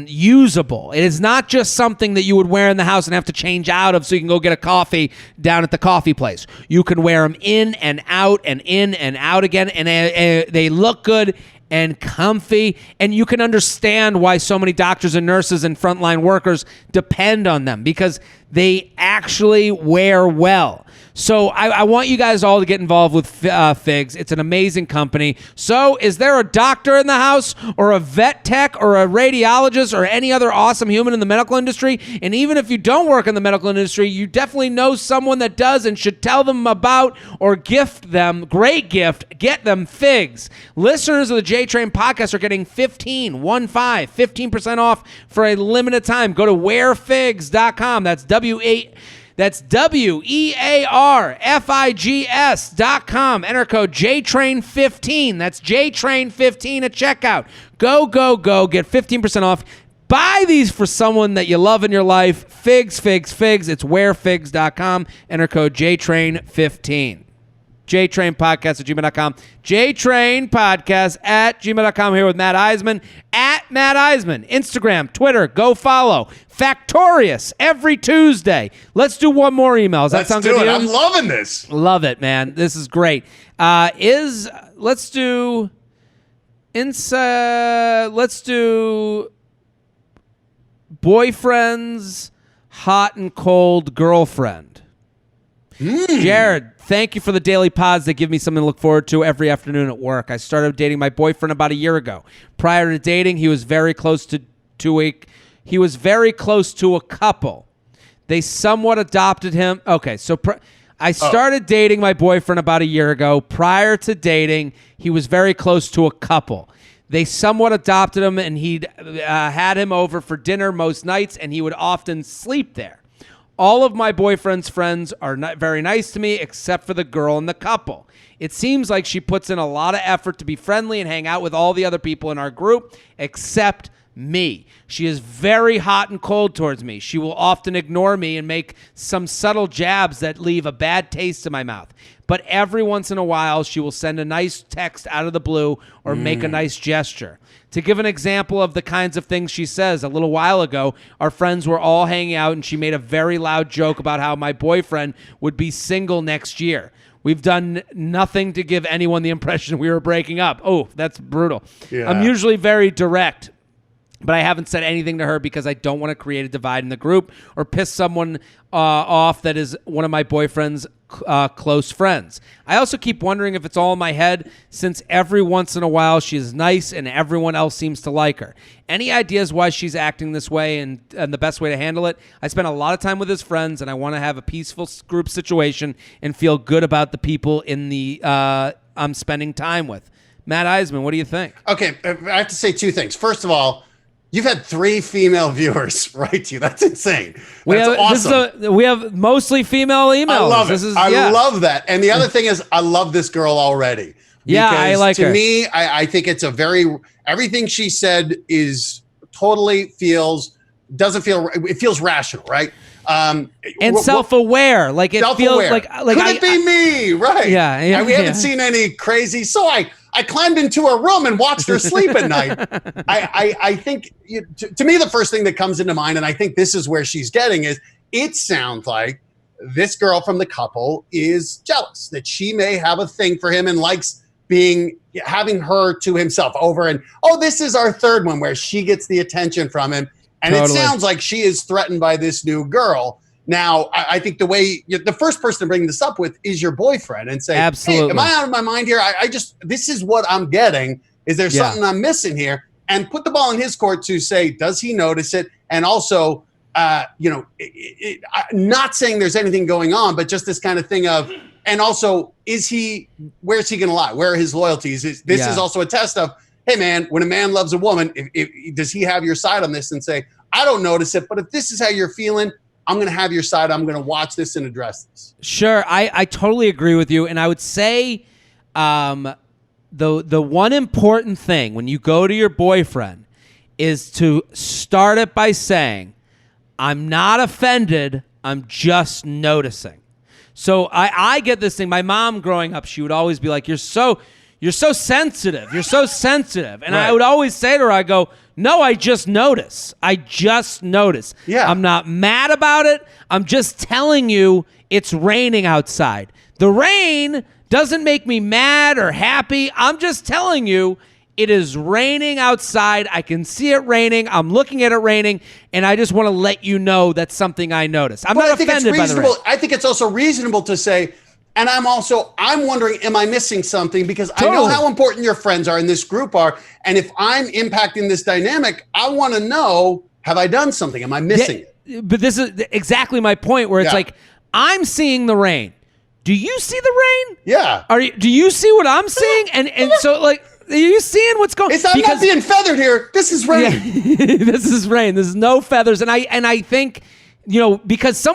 usable. It is not just something that you would wear in the house and have to change out of so you can go get a coffee down at the coffee place. You can wear them in and out again, and they look good and comfy, and you can understand why so many doctors and nurses and frontline workers depend on them, because they actually wear well. So I want you guys all to get involved with Figs. It's an amazing company. So is there a doctor in the house, or a vet tech, or a radiologist, or any other awesome human in the medical industry? And even if you don't work in the medical industry, you definitely know someone that does and should tell them about or gift them. Great gift. Get them Figs. Listeners of the J Train podcast are getting 15% off for a limited time. Go to wearfigs.com. That's wearfigs.com. Enter code JTRAIN15. That's JTRAIN15 at checkout. Go. Get 15% off. Buy these for someone that you love in your life. Figs. It's wearfigs.com. Enter code JTRAIN15. JTrainPodcast@gmail.com. JTrainPodcast@gmail.com. Here with Matt Iseman at Matt Iseman. Instagram, Twitter, go follow. Factorious every Tuesday. Let's do one more email. Does that sound good to you? I'm loving this. Love it, man. This is great. Let's do boyfriend's hot and cold girlfriend. Jared, thank you for the daily pods that give me something to look forward to every afternoon at work. I started dating my boyfriend about a year ago. Prior to dating, he was very close to a couple. They somewhat adopted him. Okay, so I started dating my boyfriend about a year ago. Prior to dating, he was very close to a couple. They somewhat adopted him, and he'd had him over for dinner most nights, and he would often sleep there. All of my boyfriend's friends are not very nice to me, except for the girl in the couple. It seems like she puts in a lot of effort to be friendly and hang out with all the other people in our group, except Me. She is very hot and cold towards me. She will often ignore me and make some subtle jabs that leave a bad taste in my mouth. But every once in a while, she will send a nice text out of the blue or make a nice gesture. To give an example of the kinds of things she says, a little while ago, our friends were all hanging out and she made a very loud joke about how my boyfriend would be single next year. We've done nothing to give anyone the impression we were breaking up. Oh, that's brutal. Yeah. I'm usually very direct, but I haven't said anything to her because I don't want to create a divide in the group or piss someone off that is one of my boyfriend's close friends. I also keep wondering if it's all in my head, since every once in a while she is nice and everyone else seems to like her. Any ideas why she's acting this way and the best way to handle it? I spend a lot of time with his friends and I want to have a peaceful group situation and feel good about the people in the I'm spending time with. Matt Iseman, what do you think? Okay, I have to say two things. First of all, you've had 3 female viewers write to you. That's insane. That's awesome. We have mostly female emails. I love it. I love that. And the other thing is, I love this girl already. Yeah, I like her. To me, I think it's everything she said is totally it feels rational, right? And self-aware. Like it feels like could it be me? Right. Yeah. And we haven't seen any crazy. So I climbed into her room and watched her sleep at night. I think, to me, the first thing that comes into mind, and I think this is where she's getting, is it sounds like this girl from the couple is jealous that she may have a thing for him and likes having her to himself over. And, this is our third one where she gets the attention from him. And Totally. It sounds like she is threatened by this new girl. Now, I think the first person to bring this up with is your boyfriend and say, absolutely. Hey, am I out of my mind here? This is what I'm getting. Is there something I'm missing here? And put the ball in his court to say, does he notice it? And also, not saying there's anything going on, but just this kind of thing of, and also, where's he going to lie? Where are his loyalties? This is also a test of, hey man, when a man loves a woman, does he have your side on this and say, I don't notice it, but if this is how you're feeling, I'm going to have your side. I'm going to watch this and address this. Sure. I totally agree with you. And I would say the one important thing when you go to your boyfriend is to start it by saying, I'm not offended. I'm just noticing. So I get this thing. My mom growing up, she would always be like, you're so sensitive. You're so sensitive. And right. I would always say to her, I go, no, I just notice. Yeah. I'm not mad about it. I'm just telling you it's raining outside. The rain doesn't make me mad or happy. I'm just telling you it is raining outside. I can see it raining. I'm looking at it raining. And I just want to let you know that's something I notice. I'm not offended by the rain. I think it's also reasonable to say, and I'm wondering, am I missing something? Because totally. I know how important your friends are and this group are. And if I'm impacting this dynamic, I want to know, have I done something? Am I missing it? But this is exactly my point where it's like, I'm seeing the rain. Do you see the rain? Yeah. Do you see what I'm seeing? And so like, are you seeing what's going on? I'm not being feathered here. This is rain. Yeah. This is rain. There's no feathers. And I think, because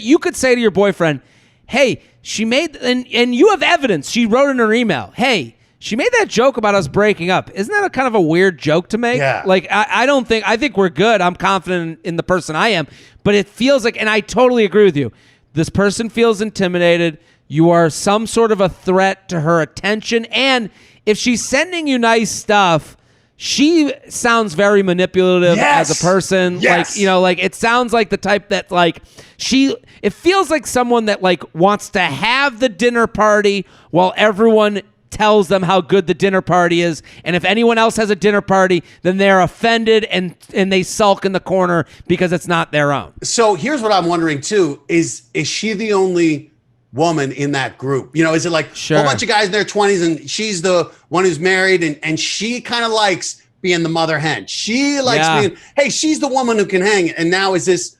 you could say to your boyfriend, hey, she made, and you have evidence. She wrote in her email, hey, she made that joke about us breaking up. Isn't that a kind of a weird joke to make? Yeah. Like, I think we're good. I'm confident in the person I am. But it feels like, and I totally agree with you, this person feels intimidated. You are some sort of a threat to her attention. And if she's sending you nice stuff, she sounds very manipulative as a person. Yes. Like, it sounds like the type that it feels like someone that wants to have the dinner party while everyone tells them how good the dinner party is. And if anyone else has a dinner party, then they're offended and they sulk in the corner because it's not their own. So here's what I'm wondering too, is she the only woman in that group? Is it like a whole bunch of guys in their 20s and she's the one who's married and she kind of likes being the mother hen. She likes being, hey, she's the woman who can hang. And now is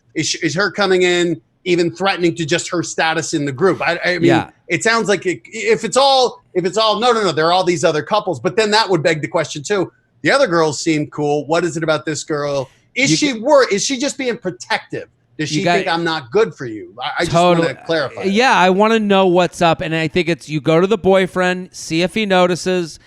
her coming in even threatening to just her status in the group? I mean, it sounds like if it's all, no, there are all these other couples, but then that would beg the question too. The other girls seem cool. What is it about this girl? Is she just being protective? Does she think I'm not good for you? I just want to clarify. Yeah, I want to know what's up. And I think it's you go to the boyfriend, see if he notices.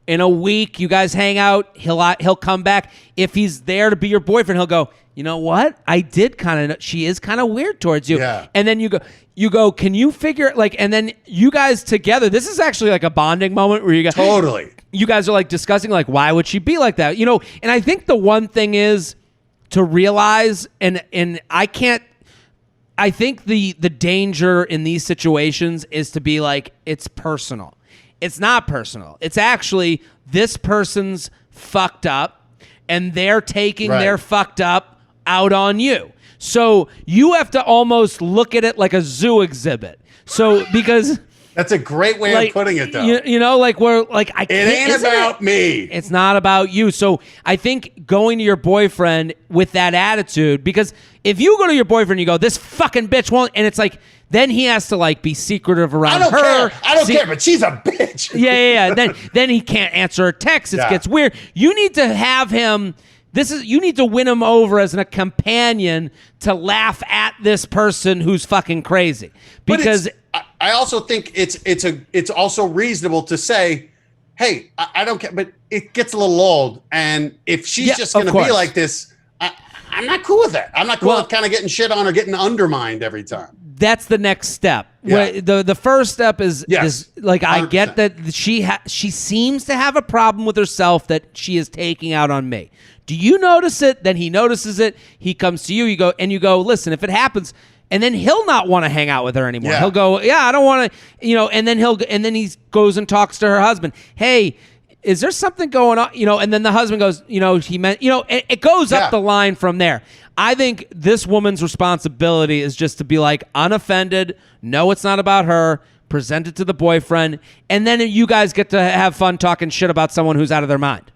In a week, you guys hang out. He'll come back. If he's there to be your boyfriend, he'll go, you know what? I did kind of. She is kind of weird towards you. Yeah. And then you go. Can you figure like? And then you guys together. This is actually like a bonding moment where you guys totally. You guys are like discussing like why would she be like that? You know. And I think the one thing is to realize, and I can't. I think the danger in these situations is to be like it's personal. It's not personal. It's actually this person's fucked up and they're taking their fucked up out on you. So you have to almost look at it like a zoo exhibit. So because that's a great way of putting it though. You know, like we're like I can't, it ain't about me. It's not about you. So I think going to your boyfriend with that attitude, because if you go to your boyfriend and you go, this fucking bitch won't, and it's like, then he has to like be secretive around her. I don't care, but she's a bitch. Yeah. Then he can't answer a text. It gets weird. You need to have him. You need to win him over as a companion to laugh at this person who's fucking crazy. Because I also think it's also reasonable to say, hey, I don't care, but it gets a little old, and if she's just going to be like this, I'm not cool with that. I'm not cool with kind of getting shit on or getting undermined every time. That's the next step. Yeah. The first step is like 100%. I get that she seems to have a problem with herself that she is taking out on me. Do you notice it? Then he notices it. He comes to you. You go, listen, if it happens, and then he'll not want to hang out with her anymore. Yeah. He'll go, I don't want to, and then he goes and talks to her husband. Hey, is there something going on? And then the husband goes, he meant, it goes up the line from there. I think this woman's responsibility is just to be like unoffended. No, it's not about her. Present it to the boyfriend. And then you guys get to have fun talking shit about someone who's out of their mind.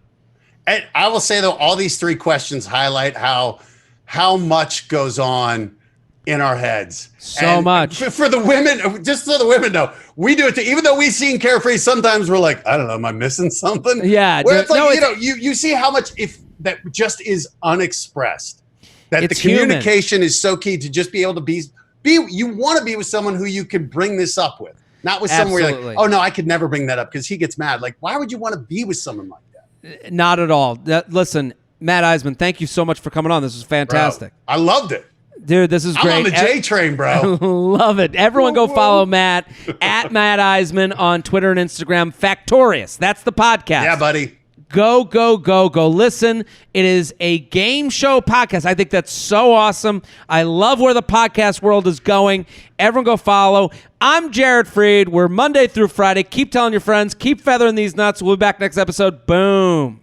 And I will say, though, all these three questions highlight how much goes on in our heads. So much. For the women, just for the women, though, we do it too. Even though we've seen Carefree, sometimes we're like, I don't know, am I missing something? Yeah. Where it's like, you see how much if that just is unexpressed. That the communication is so key to just be able to be you want to be with someone who you can bring this up with. Not with someone where you're like, oh, no, I could never bring that up because he gets mad. Like, why would you want to be with someone like that? Not at all. Listen, Matt Iseman, thank you so much for coming on. This was fantastic. Bro, I loved it. Dude, this is great. I'm on the J train, bro. Love it. Everyone go follow Matt at Matt Iseman on Twitter and Instagram. Factorious. That's the podcast. Yeah, buddy. Go listen. It is a game show podcast. I think that's so awesome. I love where the podcast world is going. Everyone go follow. I'm Jared Freid. We're Monday through Friday. Keep telling your friends. Keep feathering these nuts. We'll be back next episode. Boom.